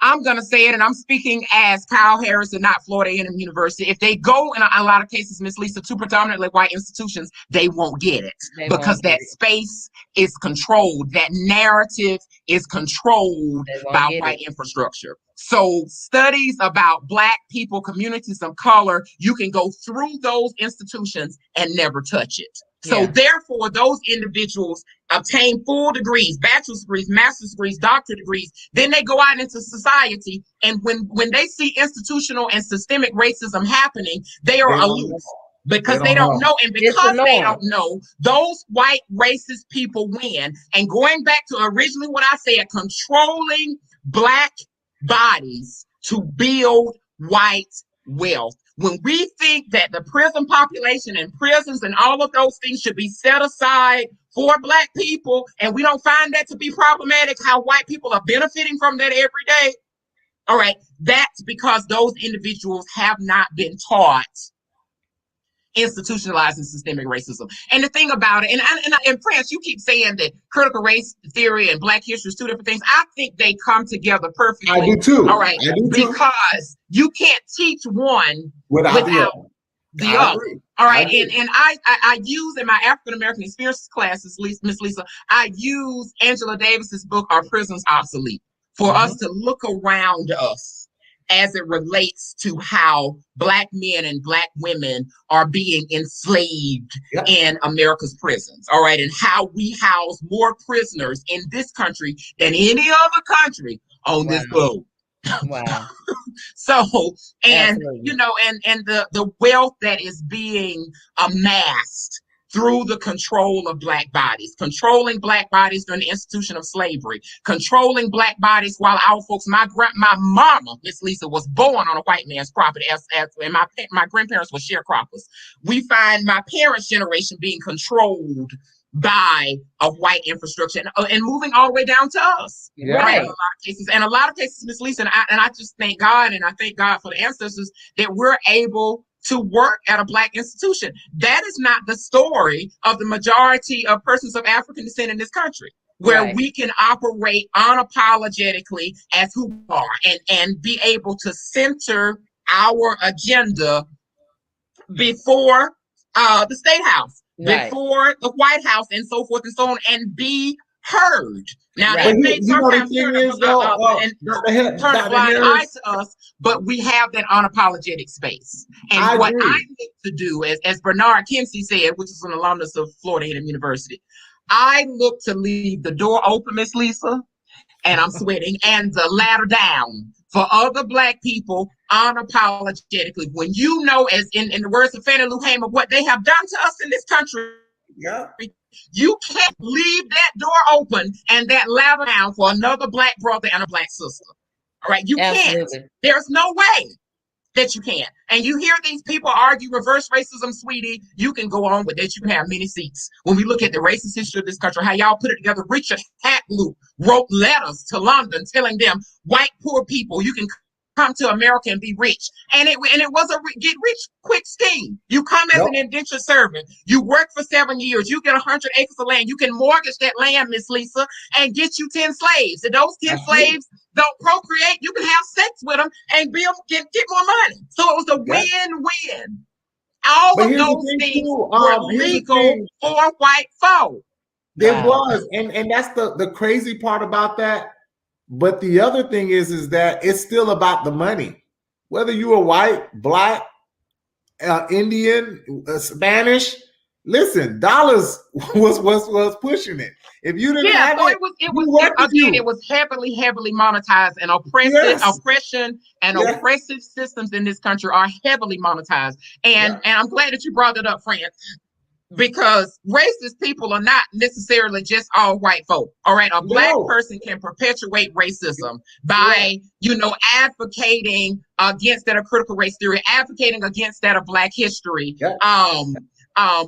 I'm going to say it, and I'm speaking as Kyle Harris and not Florida A&M University. If they go in a lot of cases, Miss Lisa, to predominantly white institutions, they won't get it because that space is controlled. That narrative is controlled by white infrastructure. So studies about Black people, communities of color, you can go through those institutions and never touch it. So therefore, those individuals obtain full degrees, bachelor's degrees, master's degrees, doctorate degrees. Then they go out into society, and when they see institutional and systemic racism happening, they are aloof because they don't know. And because they don't know, those white racist people win. And going back to originally what I said, controlling Black bodies to build white wealth. When we think that the prison population and prisons and all of those things should be set aside for Black people, and we don't find that to be problematic, how white people are benefiting from that every day, all right, that's because those individuals have not been taught institutionalized and systemic racism. And the thing about it, and France, you keep saying that critical race theory and Black history is two different things. I think they come together perfectly. I do too. All right, because you can't teach one without the other. All right, and I use in my African American experiences classes, Miss Lisa, I use Angela Davis's book, Are Prisons Obsolete, for us to look around us as it relates to how Black men and Black women are being enslaved in America's prisons, all right, and how we house more prisoners in this country than any other country on this globe. Wow. So, and absolutely. You know, and the wealth that is being amassed through the control of Black bodies, controlling Black bodies during the institution of slavery, controlling Black bodies while our folks, my mama, Miss Lisa, was born on a white man's property, and my grandparents were sharecroppers. We find my parents' generation being controlled by a white infrastructure and moving all the way down to us. Right. In a lot of cases, Miss Lisa, and I just thank God, and I thank God for the ancestors that we're able to work at a Black institution. That is not the story of the majority of persons of African descent in this country, where we can operate unapologetically as who we are and be able to center our agenda before the State House, before the White House, and so forth and so on, and be heard. Now, they may sometimes turn a blind eye to us, but we have that unapologetic space. And what I look to do, as Bernard Kinsey said, which is an alumnus of Florida A&M University, I look to leave the door open, Miss Lisa, and I'm sweating, and the ladder down for other Black people unapologetically. When you know, as in the words of Fannie Lou Hamer, what they have done to us in this country, you can't leave that door open and that ladder down for another Black brother and a Black sister. All right, you can't. There's no way that you can't. And you hear these people argue reverse racism, sweetie. You can go on with that. You can have many seats. When we look at the racist history of this country, how y'all put it together, Richard Hatloop wrote letters to London telling them, white poor people, you can come to America and be rich. And it was a get rich quick scheme. You come as an indentured servant. You work for 7 years. You get 100 acres of land. You can mortgage that land, Miss Lisa, and get you 10 slaves. And those 10 slaves don't procreate. You can have sex with them and get more money. So it was a win-win. All of those things were legal for white folk. It was. And that's the crazy part about that. But the other thing is that it's still about the money. Whether you are white, Black, Indian, Spanish, Listen, dollars was pushing it. If you didn't Yeah, have so it, it was heavily monetized, and oppression and Yes. oppressive systems in this country are heavily monetized. And I'm glad that you brought it up, friend, because racist people are not necessarily just all white folk. All right, a black person can perpetuate racism by, advocating against that of critical race theory, advocating against that of Black history.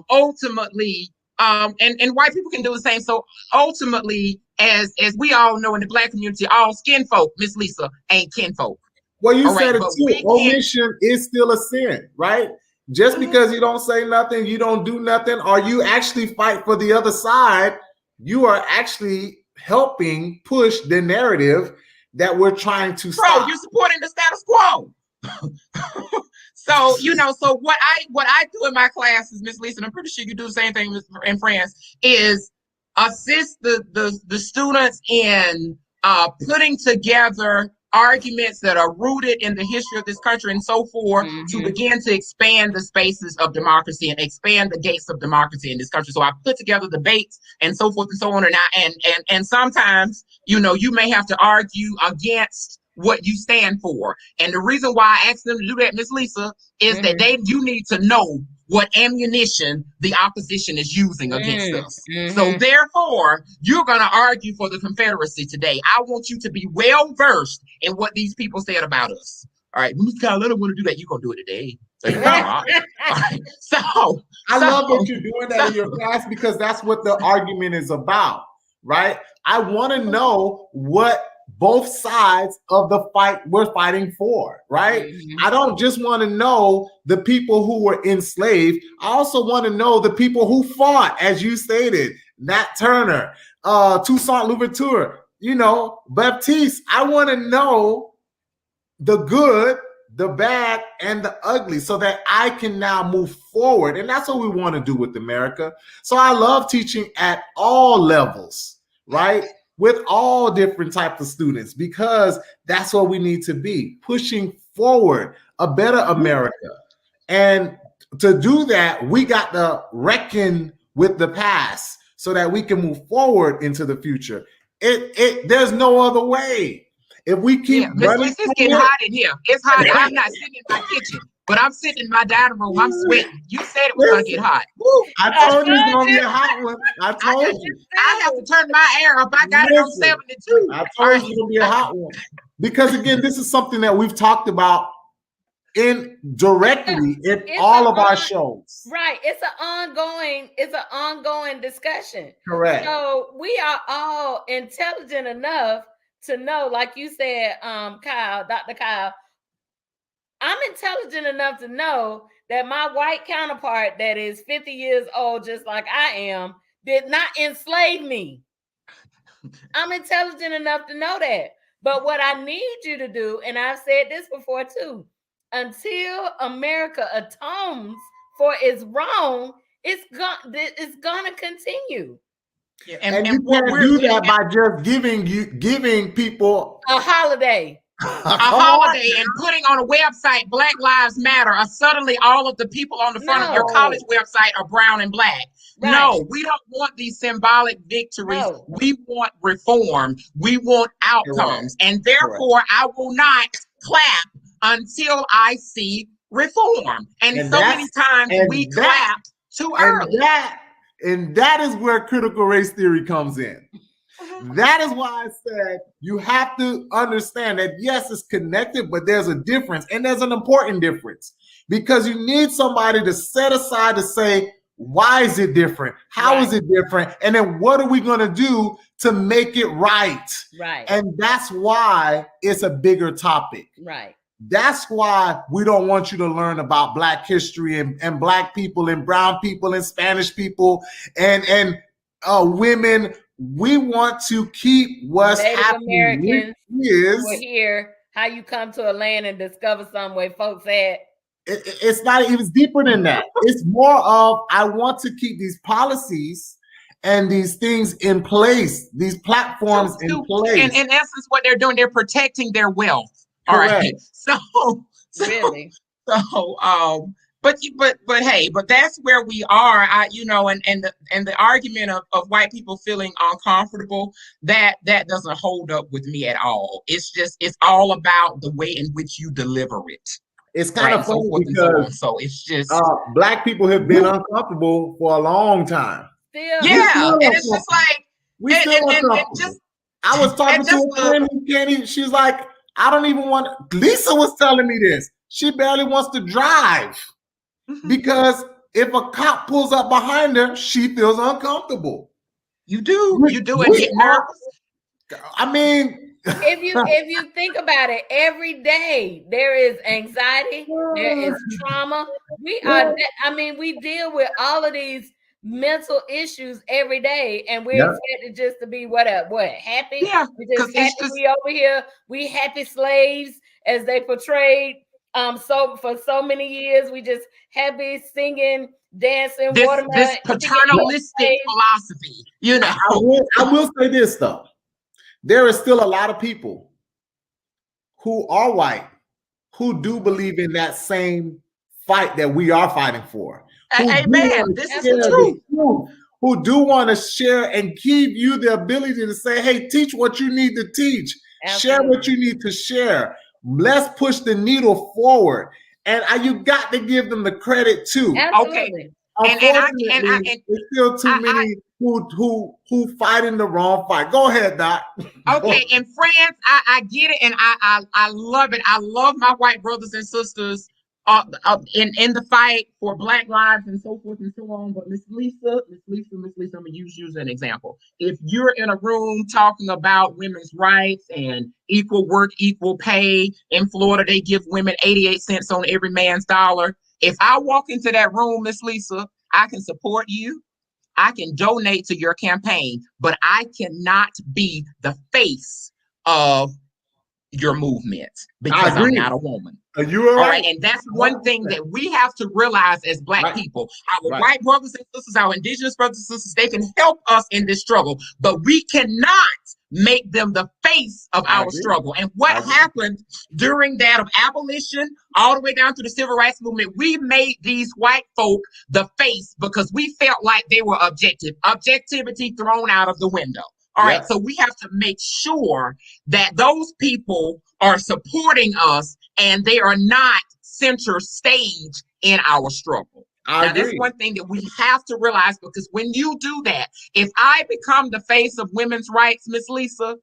Ultimately, and white people can do the same. So ultimately, as we all know in the Black community, all skin folk, Miss Lisa, ain't kinfolk. Well, you said it too. Omission is still a sin, right? Just because you don't say nothing, you don't do nothing, or you actually fight for the other side, you are actually helping push the narrative that we're trying to stop. You're supporting the status quo. So, so what I do in my classes, Miss Lisa, and I'm pretty sure you do the same thing in France, is assist the students in putting together arguments that are rooted in the history of this country and so forth, to begin to expand the spaces of democracy and expand the gates of democracy in this country. So I put together debates and so forth and so on, and sometimes you may have to argue against what you stand for. And the reason why I asked them to do that, Miss Lisa, is that you need to know what ammunition the opposition is using against us. So therefore, you're going to argue for the Confederacy today. I want you to be well versed in what these people said about us. All right, Miss Kyle, I don't want to do that. You're going to do it today. All right. So I love that you're doing that in your class, because that's what the argument is about, right? I want to know what both sides of the fight we're fighting for, right? I don't just want to know the people who were enslaved. I also want to know the people who fought, as you stated, Nat Turner, Toussaint Louverture, Baptiste. I want to know the good, the bad, and the ugly, so that I can now move forward. And that's what we want to do with America. So I love teaching at all levels, right? With all different types of students, because that's what we need to be, pushing forward a better America. And to do that, we got to reckon with the past so that we can move forward into the future. There's no other way. If we keep running, it's getting hot in here. It's hot. I'm not sitting in my kitchen, but I'm sitting in my dining room. I'm sweating. You said it was gonna get hot. Woo. I told you it's gonna be a hot one. I told you. I have to turn my air up. I got it on 72. I told you it's gonna be a hot one. Because again, this is something that we've talked about indirectly in all of our shows. Right. It's an ongoing discussion. Correct. So we are all intelligent enough to know, like you said, Kyle, Dr. Kyle, I'm intelligent enough to know that my white counterpart that is 50 years old, just like I am, did not enslave me. I'm intelligent enough to know that. But what I need you to do, and I've said this before too, until America atones for its wrong, it's gonna continue. Yeah. And you can't do that by just giving people a holiday. A holiday and putting on a website Black Lives Matter, or suddenly all of the people on the front of your college website are brown and black. Right. No, we don't want these symbolic victories. No. We want reform. We want outcomes. Correct. And therefore, I will not clap until I see reform. And so many times we clap too early. And that is where critical race theory comes in. That is why I said you have to understand that, yes, it's connected, but there's a difference, and there's an important difference, because you need somebody to set aside to say, why is it different? How is it different? And then what are we going to do to make it right? Right. And that's why it's a bigger topic. Right. That's why we don't want you to learn about Black history and Black people and brown people and Spanish people and women. We want to keep what's Native happening. Americans who are here, how you come to a land and discover some way folks at. It's not even deeper than that. It's more of, I want to keep these policies and these things in place, these platforms in place. And in essence, what they're doing, they're protecting their wealth. All right. So really. But hey, but that's where we are. And the argument of white people feeling uncomfortable, that doesn't hold up with me at all. It's all about the way in which you deliver it. It's kind of funny and because so it's just Black people have been uncomfortable for a long time. Yeah, and it's just like we still uncomfortable. I was talking to a friend who can't even. She's like, I don't even want. Lisa was telling me this. She barely wants to drive because if a cop pulls up behind her, she feels uncomfortable. You do and get nervous. I mean, if you think about it, every day there is anxiety, there is trauma. We deal with all of these mental issues every day, and we're expected just to be what happy? Yeah, we just happy we over here. We happy slaves, as they portrayed. So for so many years, we just happy singing, dancing, this paternalistic philosophy. I will say this though. There is still a lot of people who are white who do believe in that same fight that we are fighting for. Amen. This is the truth. Who do want to share and give you the ability to say, hey, teach what you need to teach. Absolutely. Share what you need to share. Let's push the needle forward. And you got to give them the credit too. Absolutely. Okay. There's still too many who fight in the wrong fight. Go ahead, Doc. Okay, in France, I get it, and I love it. I love my white brothers and sisters in the fight for Black lives and so forth and so on. But Miss Lisa, I'm gonna use you as an example. If you're in a room talking about women's rights and equal work, equal pay, in Florida they give women 88 cents on every man's dollar. If I walk into that room, Miss Lisa, I can support you. I can donate to your campaign, but I cannot be the face of your movement because I'm not a woman. Are you all right? And that's one thing that we have to realize as Black people. Our white brothers and sisters, our indigenous brothers and sisters, they can help us in this struggle, but we cannot make them the face of our struggle. And what happened during that of abolition all the way down to the civil rights movement, we made these white folk the face because we felt like they were objectivity thrown out of the window. All right, so we have to make sure that those people are supporting us and they are not center stage in our struggle. That's one thing that we have to realize, because when you do that, if I become the face of women's rights, Miss Lisa,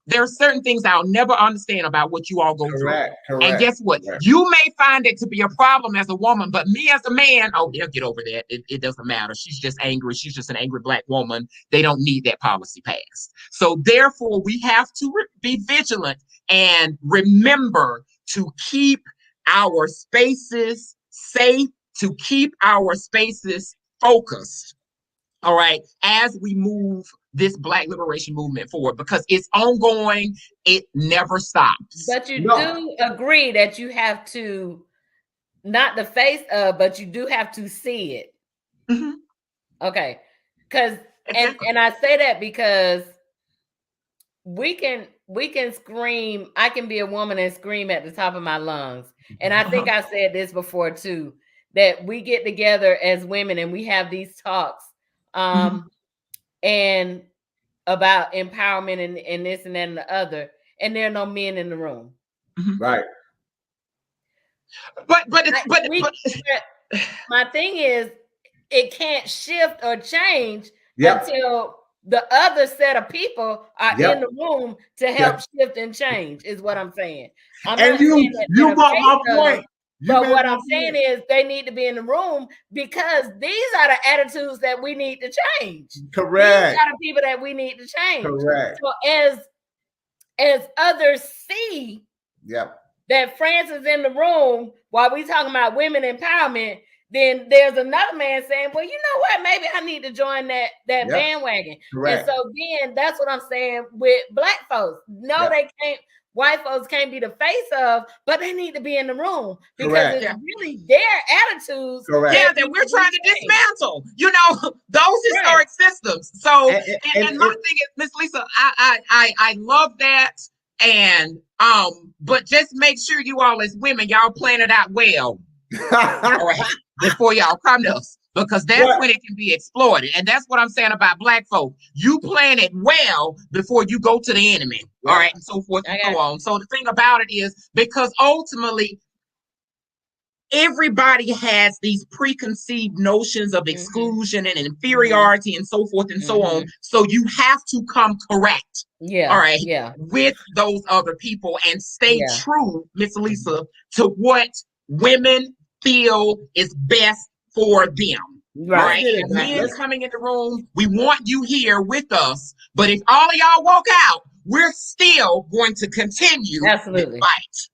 there are certain things I'll never understand about what you all go through. And guess what? You may find it to be a problem as a woman, but me as a man, they'll get over that. It doesn't matter. She's just angry. She's just an angry Black woman. They don't need that policy passed. So therefore, we have to be vigilant and remember to keep our spaces safe, to keep our spaces focused. All right, as we move this Black liberation movement forward, because it's ongoing, it never stops. But you do agree that you have to, not the face of, but you do have to see it. Mm-hmm. Okay, because and I say that because we can scream. I can be a woman and scream at the top of my lungs, and I think I said this before too, that we get together as women and we have these talks. And about empowerment and this and that and the other, and there are no men in the room. Right. But my thing is, it can't shift or change until the other set of people are in the room to help shift and change, is what I'm saying. You got my point. But what I'm saying is they need to be in the room because these are the attitudes that we need to change. Correct. These are the people that we need to change. Correct. So as others see that France is in the room while we talking about women empowerment, then there's another man saying, well, you know what? Maybe I need to join that bandwagon. Correct. And so then that's what I'm saying with Black folks. No, they can't. White folks can't be the face of, but they need to be in the room because it's really their attitudes. That we're trying to dismantle, those historic systems. So, and my thing is, Miss Lisa, I love that. And, but just make sure you all as women, y'all plan it out well. All right. before y'all come to us, because that's Right. when it can be exploited. And that's what I'm saying about Black folk. You plan it well before you go to the enemy. All right, and so forth and so on. So the thing about it is, because ultimately everybody has these preconceived notions of exclusion and inferiority and so forth and so on. So you have to come correct. Yeah. All right. Yeah. With those other people and stay Yeah. true, Miss Lisa, to what women feel is best for them. Right. Right. Men coming in the room, we want you here with us. But if all of y'all walk out, we're still going to continue Absolutely. the fight.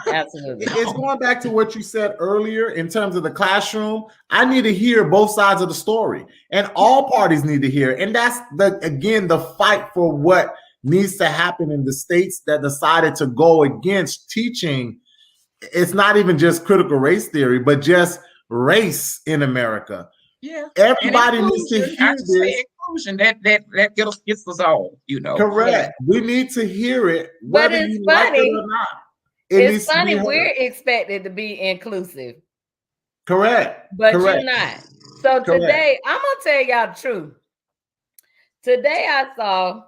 Absolutely. It's going back to what you said earlier in terms of the classroom. I need to hear both sides of the story, and all parties need to hear it. And that's the fight for what needs to happen in the states that decided to go against teaching. It's not even just critical race theory, but just race in America. Yeah, everybody needs to hear this. Inclusion that gets us all, you know. Correct. Yeah. We need to hear it, But whether it's you like funny. it or not. It's funny we're expected to be inclusive, correct, but correct. you're not. So today, I'm gonna tell y'all the truth. Today I saw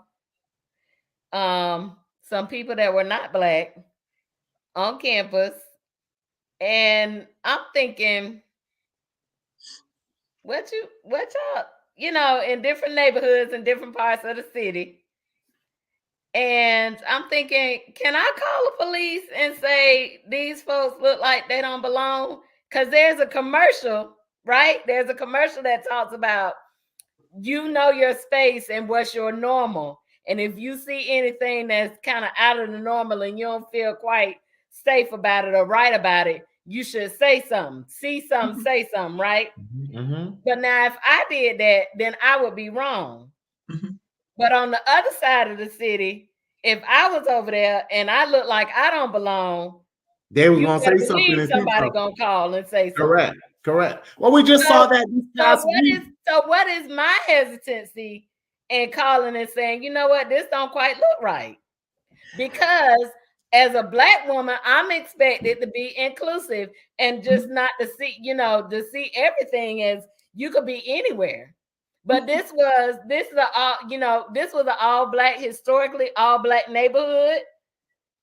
some people that were not Black on campus, and I'm thinking, what y'all, you know, in different neighborhoods in different parts of the city. And I'm thinking, can I call the police and say these folks look like they don't belong? Because there's a commercial, right? There's a commercial that talks about, you know, your space and what's your normal. And if you see anything that's kind of out of the normal and you don't feel quite safe about it or right about it, you should say something. See something, say something, right? But now if I did that, then I would be wrong. But on the other side of the city, if I was over there and I look like I don't belong, they were going to say something. And somebody going to call and say something. Correct, correct. Well, we just saw that this past week. So what is my hesitancy in calling and saying, you know what, this don't quite look right? Because as a Black woman, I'm expected to be inclusive and just not to see, you know, to see everything as you could be anywhere. But this was an all Black, historically all Black neighborhood.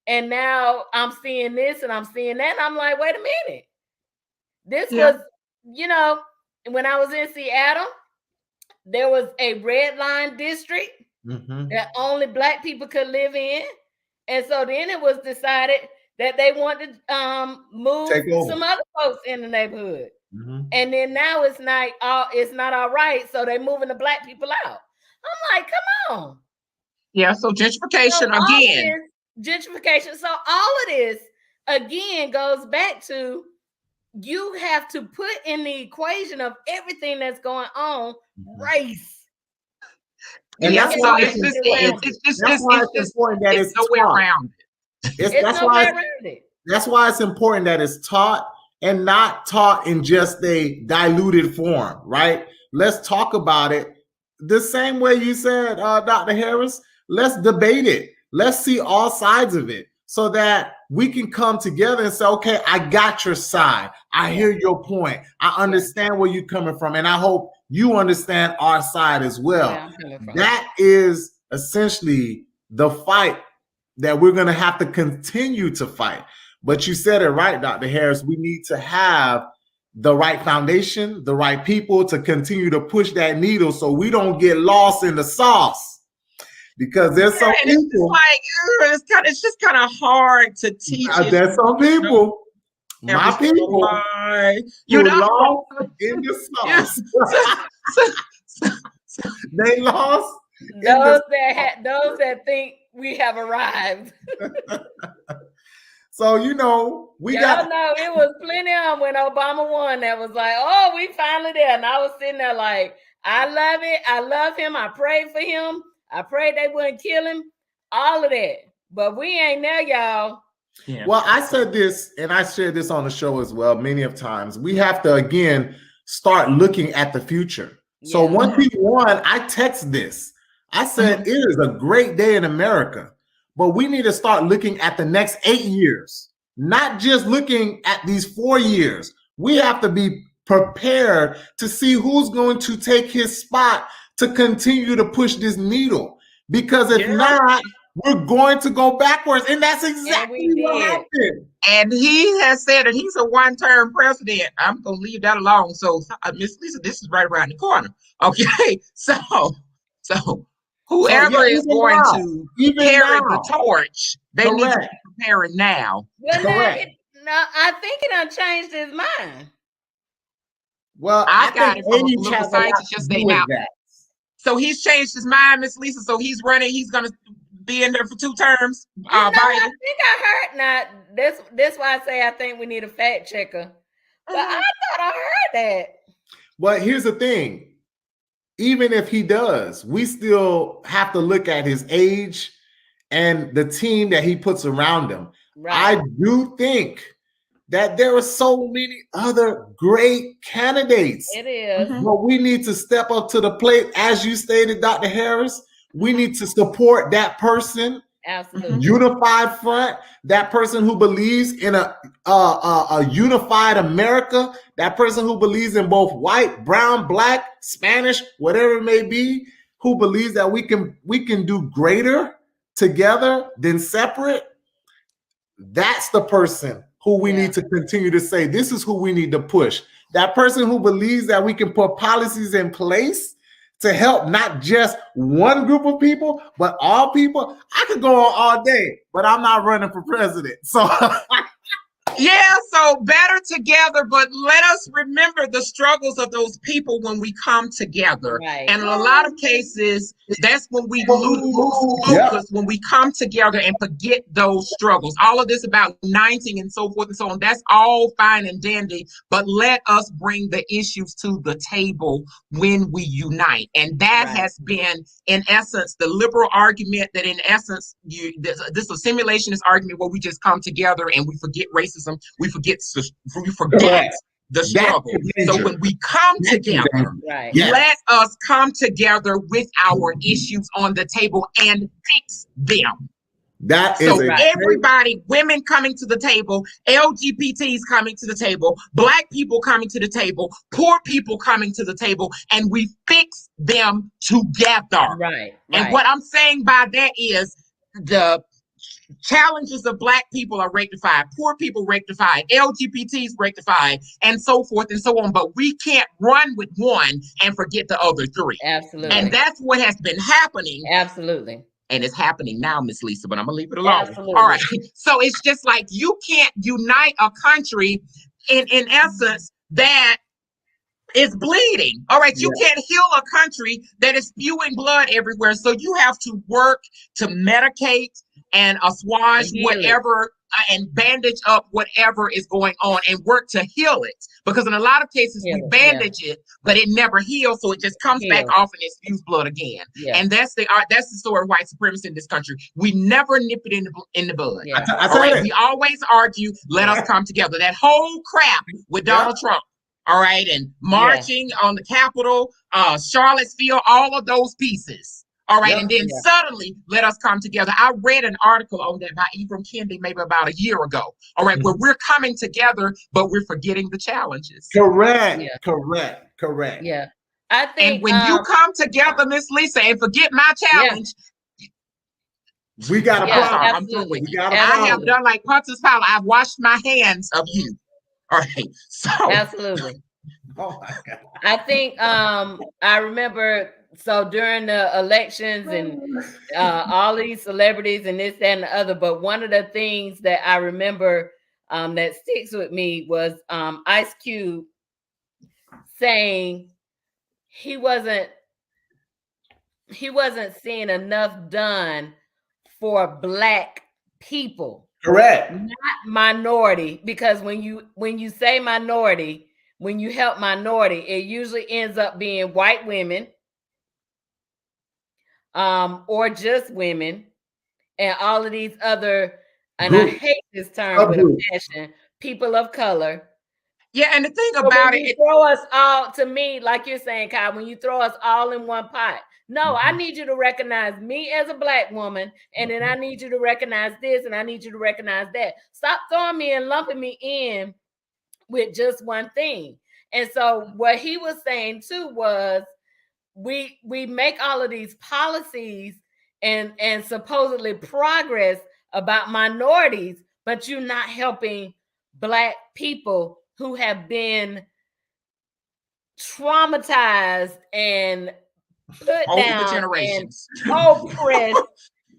And now I'm seeing this and I'm seeing that. And I'm like, wait a minute. This was, you know, when I was in Seattle, there was a red line district that only Black people could live in. And so then it was decided that they wanted to move some other folks in the neighborhood. And then now it's not all right. So they're moving the Black people out. I'm like, come on. Yeah, so gentrification again. Gentrification. So all of this again goes back to, you have to put in the equation of everything that's going on, race. And that's why it's important that it's no way around it. That's why it's important that it's taught and not taught in just a diluted form, right? Let's talk about it the same way you said, Dr. Harris. Let's debate it. Let's see all sides of it so that we can come together and say, okay, I got your side. I hear your point. I understand where you're coming from. And I hope you understand our side as well. That is essentially the fight that we're going to have to continue to fight. But you said it right, Dr. Harris. We need to have the right foundation, the right people to continue to push that needle so we don't get lost in the sauce. Because there's some people it's just kind of hard to teach. There's some people, my people, you know, lost in the sauce. They lost. Those that think we have arrived. So you know, know it was plenty of them when Obama won that was like, oh, we finally there. And I was sitting there like, I love it. I love him. I prayed for him. I prayed they wouldn't kill him. All of that. But we ain't there, y'all. Yeah. Well, I said this, and I shared this on the show as well many of times. We have to, again, start looking at the future. Yeah. So once we won, I text this. I said, it is a great day in America, but we need to start looking at the next 8 years, not just looking at these 4 years. We have to be prepared to see who's going to take his spot to continue to push this needle. Because if not, we're going to go backwards. And that's exactly what happened. And he has said that he's a one-term president. I'm going to leave that alone. So, Miss Lisa, this is right around the corner. Okay. So whoever is going to carry the torch, they need to be preparing now. Well, I think he done changed his mind. Well, I got it from a political scientist yesterday now. So he's changed his mind, Miss Lisa. So he's running. He's going to be in there for 2 terms. I think I heard. Now this why I say I think we need a fact checker. But I thought I heard that. But here's the thing. Even if he does, we still have to look at his age and the team that he puts around him. Right. I do think that there are so many other great candidates. It is. But we need to step up to the plate. As you stated, Dr. Harris, we need to support that person. Absolutely. Unified front, that person who believes in a unified America, that person who believes in both white, brown, black, Spanish, whatever it may be, who believes that we can do greater together than separate. That's the person who we need to continue to say, this is who we need to push. That person who believes that we can put policies in place to help not just one group of people, but all people. I could go on all day, but I'm not running for president. So yeah, so better together, but let us remember the struggles of those people when we come together. Right. And in a lot of cases, that's when we lose focus, when we come together and forget those struggles. All of this about uniting and so forth and so on, that's all fine and dandy, but let us bring the issues to the table when we unite. And that has been, in essence, the liberal argument that in essence, this assimilationist argument where we just come together and we forget racism. We forget the struggle. So when we come together, let us come together with our issues on the table and fix them. Everybody, women coming to the table, LGBTs coming to the table, Black people coming to the table, poor people coming to the table, and we fix them together. And what I'm saying by that is the challenges of Black people are rectified, poor people rectified, LGBTs rectified, and so forth and so on. But we can't run with one and forget the other 3. Absolutely. And that's what has been happening. Absolutely. And it's happening now, Miss Lisa, but I'm gonna leave it alone. Absolutely. All right. So it's just like you can't unite a country in essence that is bleeding. All right. You can't heal a country that is spewing blood everywhere. So you have to work to medicate and assuage whatever and bandage up whatever is going on and work to heal it. Because in a lot of cases, we bandage it, but it never heals. So it just comes back off and it spews blood again. And that's the story of white supremacy in this country. We never nip it in the bud. We always argue, let us come together. That whole crap with Donald Trump. All right. And marching on the Capitol, Charlottesville, all of those pieces. All right. And then suddenly let us come together. I read an article on that by Ibram Kendi maybe about a year ago. All right. Where we're coming together, but we're forgetting the challenges. Correct. Yeah. I think. And when you come together, Miss Lisa, and forget my challenge. We got a problem. I'm through with you. I have done like Pontius Pilate. I've washed my hands of you. All right. So absolutely. Oh my God. I think I remember during the elections and all these celebrities and this, that, and the other, but one of the things that I remember that sticks with me was Ice Cube saying he wasn't seeing enough done for Black people. Correct. Not minority, because when you say minority, when you help minority, it usually ends up being white women, or just women, and all of these other, and I hate this term with a passion, people of color. Yeah, and the thing about it, throw us all, to me, like you're saying, Kyle, when you throw us all in one pot. No, I need you to recognize me as a Black woman, and then I need you to recognize this, and I need you to recognize that. Stop throwing me and lumping me in with just one thing. And so what he was saying too was we make all of these policies and supposedly progress about minorities, but you're not helping Black people who have been traumatized and put Over down the generations. and oppressed.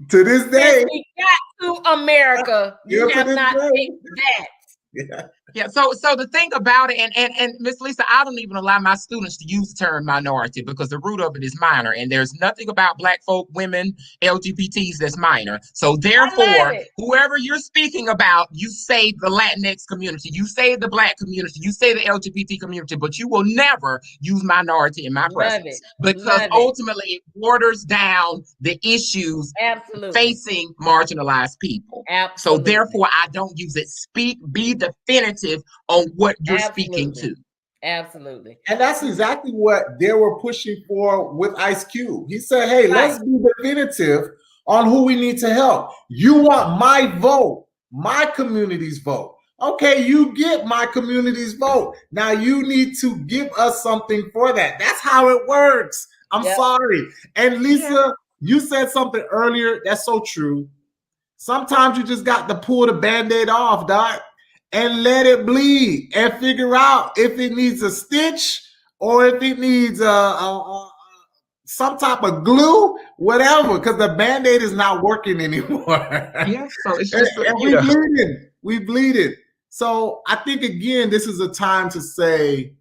To this day, Since we got to America, you Yeah, have to this not day. fixed that. yeah. Yeah, so the thing about it, and Miss Lisa, I don't even allow my students to use the term minority because the root of it is minor, and there's nothing about Black folk, women, LGBTs that's minor. So therefore, it. whoever you're speaking about, you say the Latinx community, you say the Black community, you say the LGBT community, but you will never use minority in my presence because Love it. ultimately it waters down the issues Absolutely. facing marginalized people. So Absolutely. therefore, I don't use it. Be definitive on what you're speaking to. Absolutely. And that's exactly what they were pushing for with Ice Cube. He said, hey, let's be definitive on who we need to help. You want my vote, my community's vote. Okay, you get my community's vote. Now you need to give us something for that. That's how it works. I'm sorry. And Lisa, you said something earlier that's so true. Sometimes you just got to pull the Band-Aid off, Doc, and let it bleed and figure out if it needs a stitch or if it needs some type of glue, whatever, because the Band-Aid is not working anymore. Yeah, so it's just and we bleeding. So I think, again, this is a time to say,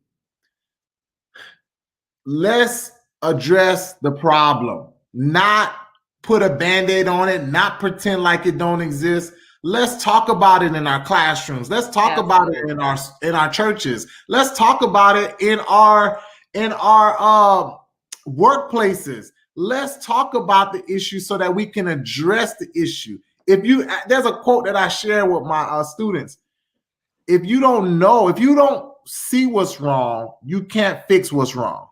let's address the problem, not put a Band-Aid on it, not pretend like it don't exist. Let's talk about it in our classrooms. Let's talk about it in our churches. Let's talk about it in our workplaces. Let's talk about the issue so that we can address the issue. There's a quote that I share with my students. If you don't know, if you don't see what's wrong, you can't fix what's wrong.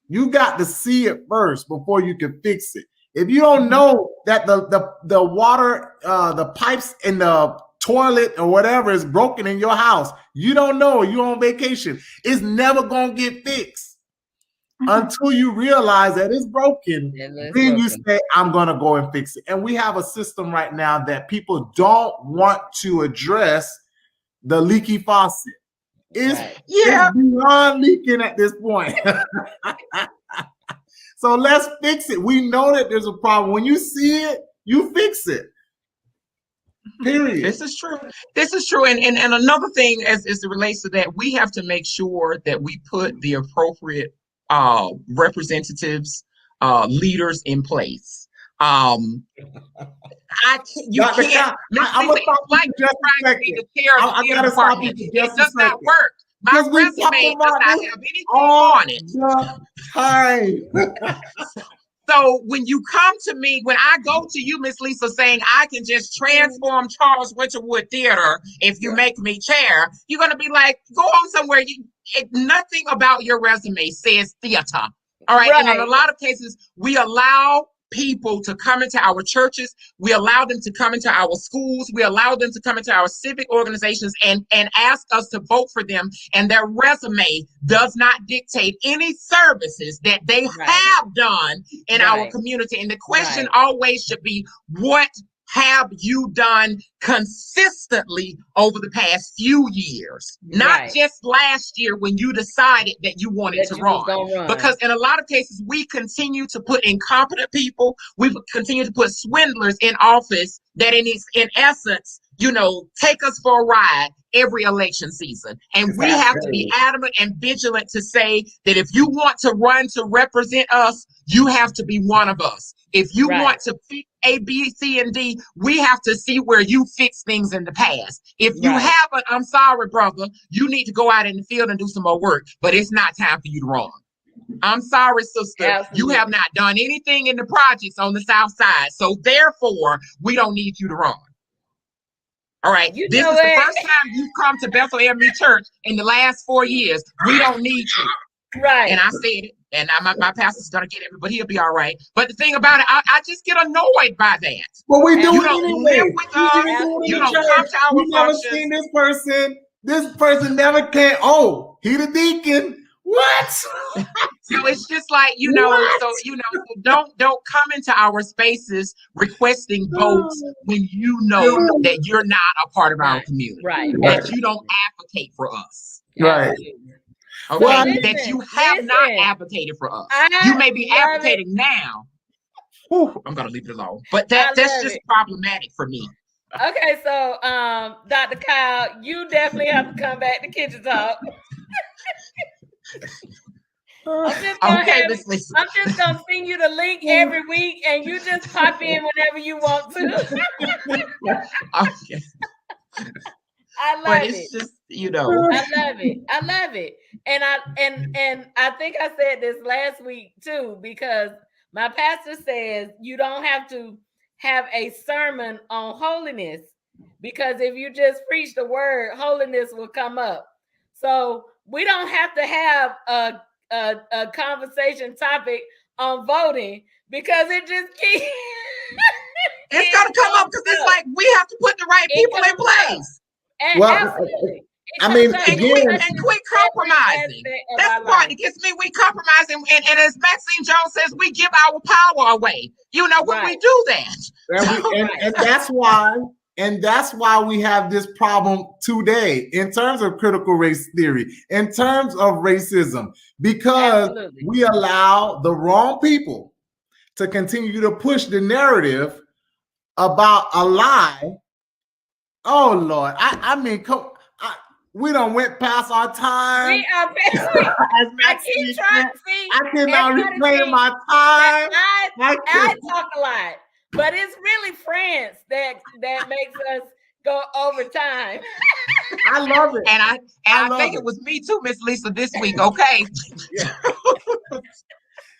You got to see it first before you can fix it. If you don't know that the water, the pipes in the toilet or whatever is broken in your house, you don't know, you're on vacation, it's never going to get fixed until you realize that it's broken. Then you say, I'm going to go and fix it. And we have a system right now that people don't want to address the leaky faucet. It's beyond leaking at this point. So let's fix it. We know that there's a problem. When you see it, you fix it. Period. This is true. This is true. And another thing as it relates to that, we have to make sure that we put the appropriate representatives, leaders in place. I'm gonna stop you for just a second. Not work. My resume does not have anything on it. So when you come to me, when I go to you, Miss Lisa, saying I can just transform Charles Winterwood Theater if you make me chair, you're gonna be like, go on somewhere. Nothing about your resume says theater. All right. And in a lot of cases, we allow people to come into our churches. We allow them to come into our schools. We allow them to come into our civic organizations and ask us to vote for them. And their resume does not dictate any services that they have done in our community. And the question always should be, what have you done consistently over the past few years? Not just last year when you decided that you wanted to run. Because in a lot of cases, we continue to put incompetent people, we continue to put swindlers in office that in essence, take us for a ride every election season. And we have to be adamant and vigilant to say that if you want to run to represent us, you have to be one of us. If you want to fix A, B, C, and D, we have to see where you fix things in the past. If you haven't, I'm sorry, brother, you need to go out in the field and do some more work, but it's not time for you to run. I'm sorry, sister. Absolutely. You have not done anything in the projects on the South Side. So therefore, we don't need you to run. All right. This is the first time you've come to Bethel AME Church in the last 4 years. We don't need you. Right. And I said it. And my pastor's gonna get it, but he'll be all right. But the thing about it, I just get annoyed by that. Well, we do you it don't anyway. Live with us. You don't come to our We've never seen this person This person never came. Oh, he the deacon. What? So it's just like, don't come into our spaces requesting votes when you know that you're not a part of our community. Right. That you don't advocate for us. Right. Absolutely. Okay. Well, that you have not advocated for us. You may be advocating now. Whew, I'm gonna leave it alone. But that's just problematic for me. Okay, so Dr. Kyle, you definitely have to come back to Kitchen Talk. I'm just gonna send you the link every week, and you just pop in whenever you want to. Okay. I love it. It's just, I love it. And I think I said this last week too, because my pastor says you don't have to have a sermon on holiness, because if you just preach the word, holiness will come up. So we don't have to have a conversation topic on voting, because it just keeps it's gonna come up, because it's like we have to put the right people in place. Absolutely. I mean, again, and quit compromising. That's the part that gets me. We compromise, and as Maxine Jones says, we give our power away. When we do that. And that's why we have this problem today in terms of critical race theory, in terms of racism, because we allow the wrong people to continue to push the narrative about a lie. Oh Lord, I mean, we done went past our time. We are I keep trying to see. I cannot reclaim my time. I talk a lot, but it's really France that makes us go over time. I love it, and I think it was me too, Miss Lisa, this week. Okay. Yeah.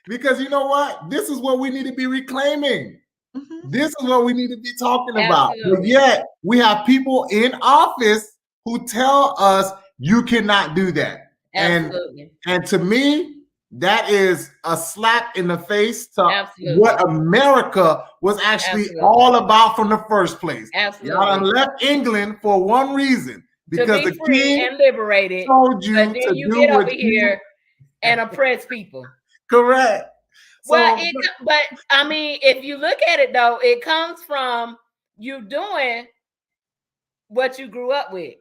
Because you know what? This is what we need to be reclaiming. Mm-hmm. This is what we need to be talking about. But yet we have people in office who tell us you cannot do that. Absolutely. And to me, that is a slap in the face to what America was actually all about from the first place. Absolutely. Y'all left England for one reason, because to be the free king and liberated told you but then to you do get what over here and oppress people. Correct. Well, but I mean, if you look at it though, it comes from you doing what you grew up with.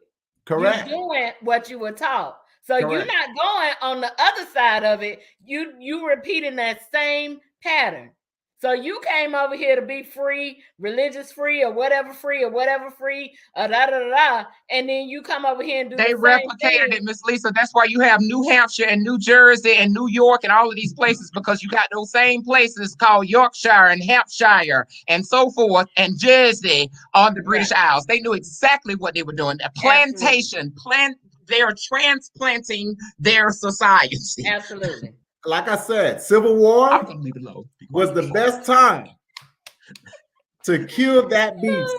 Correct. You're doing what you were taught. So you're not going on the other side of it. You repeating that same pattern. So you came over here to be free, religious free, or whatever free, and then you come over here and do. They replicated it, Miss Lisa. That's why you have New Hampshire and New Jersey and New York and all of these places, because you got those same places called Yorkshire and Hampshire and so forth and Jersey on the British Isles. They knew exactly what they were doing. A plantation, they're transplanting their society. Absolutely. Like I said, Civil War was the best time to kill that beast.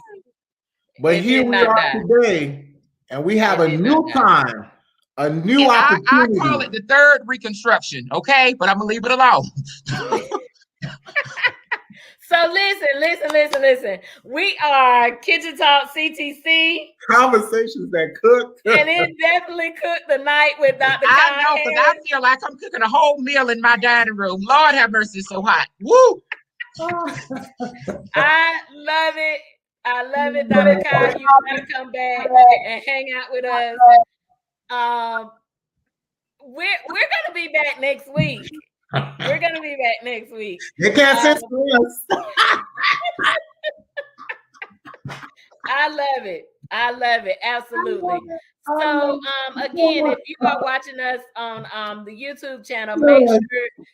But here we are today, and we have a new time, a new opportunity. I call it the third Reconstruction, okay? But I'm going to leave it alone. So listen. We are Kitchen Talk CTC. Conversations that cook. And it definitely cooked the night with Dr. I know, because I feel like I'm cooking a whole meal in my dining room. Lord have mercy, it's so hot. Woo! I love it. Dr. Kyle. You gotta come back and hang out with us. We're gonna be back next week. You can't censor us. I love it. Absolutely. So again, if you are watching us on the YouTube channel, make sure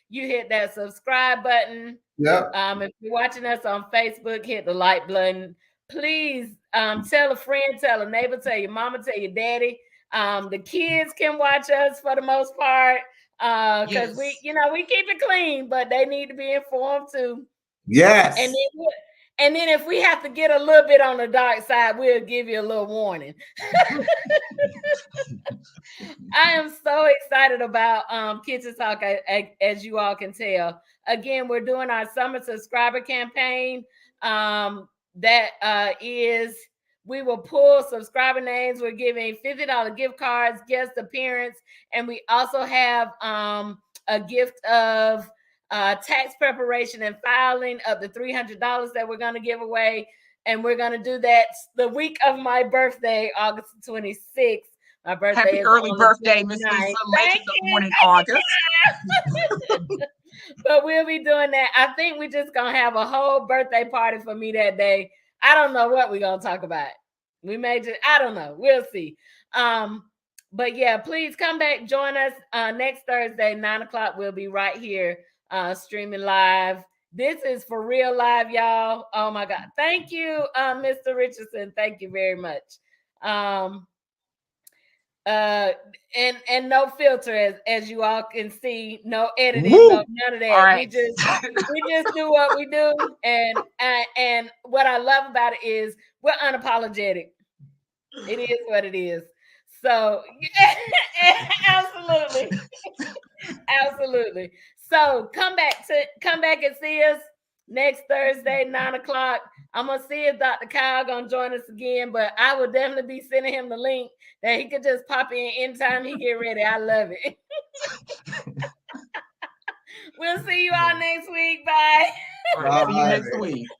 you hit that subscribe button. Yep. If you're watching us on Facebook, hit the like button. Please tell a friend, tell a neighbor, tell your mama, tell your daddy. The kids can watch us for the most part. Because we keep it clean, but they need to be informed too. Yes. And then if we have to get a little bit on the dark side, we'll give you a little warning. I am so excited about Kitchen Talk, as you all can tell. Again, we're doing our summer subscriber campaign. We will pull subscriber names. We're giving $50 gift cards, guest appearance, and we also have a gift of tax preparation and filing up to $300 that we're going to give away. And we're going to do that the week of my birthday, August 26th. My birthday Happy is early on the birthday, Miss 29th. Lisa. Thank Legends are you. born in August. But we'll be doing that. I think we're just going to have a whole birthday party for me that day. I don't know what we're going to talk about. We may just, I don't know. We'll see. But yeah, please come back, join us next Thursday, 9:00. We'll be right here streaming live. This is for real live, y'all. Oh my God. Thank you, Mr. Richardson. Thank you very much. And no filter, as you all can see, no editing, no, none of that. All right. We just do what we do, and what I love about it is we're unapologetic. It is what it is. So absolutely, absolutely. So come back and see us next Thursday, 9:00. I'm gonna see if Dr. Kyle gonna join us again, but I will definitely be sending him the link that he could just pop in anytime he get ready. I love it. We'll see you all next week. Bye. All right, see you next week.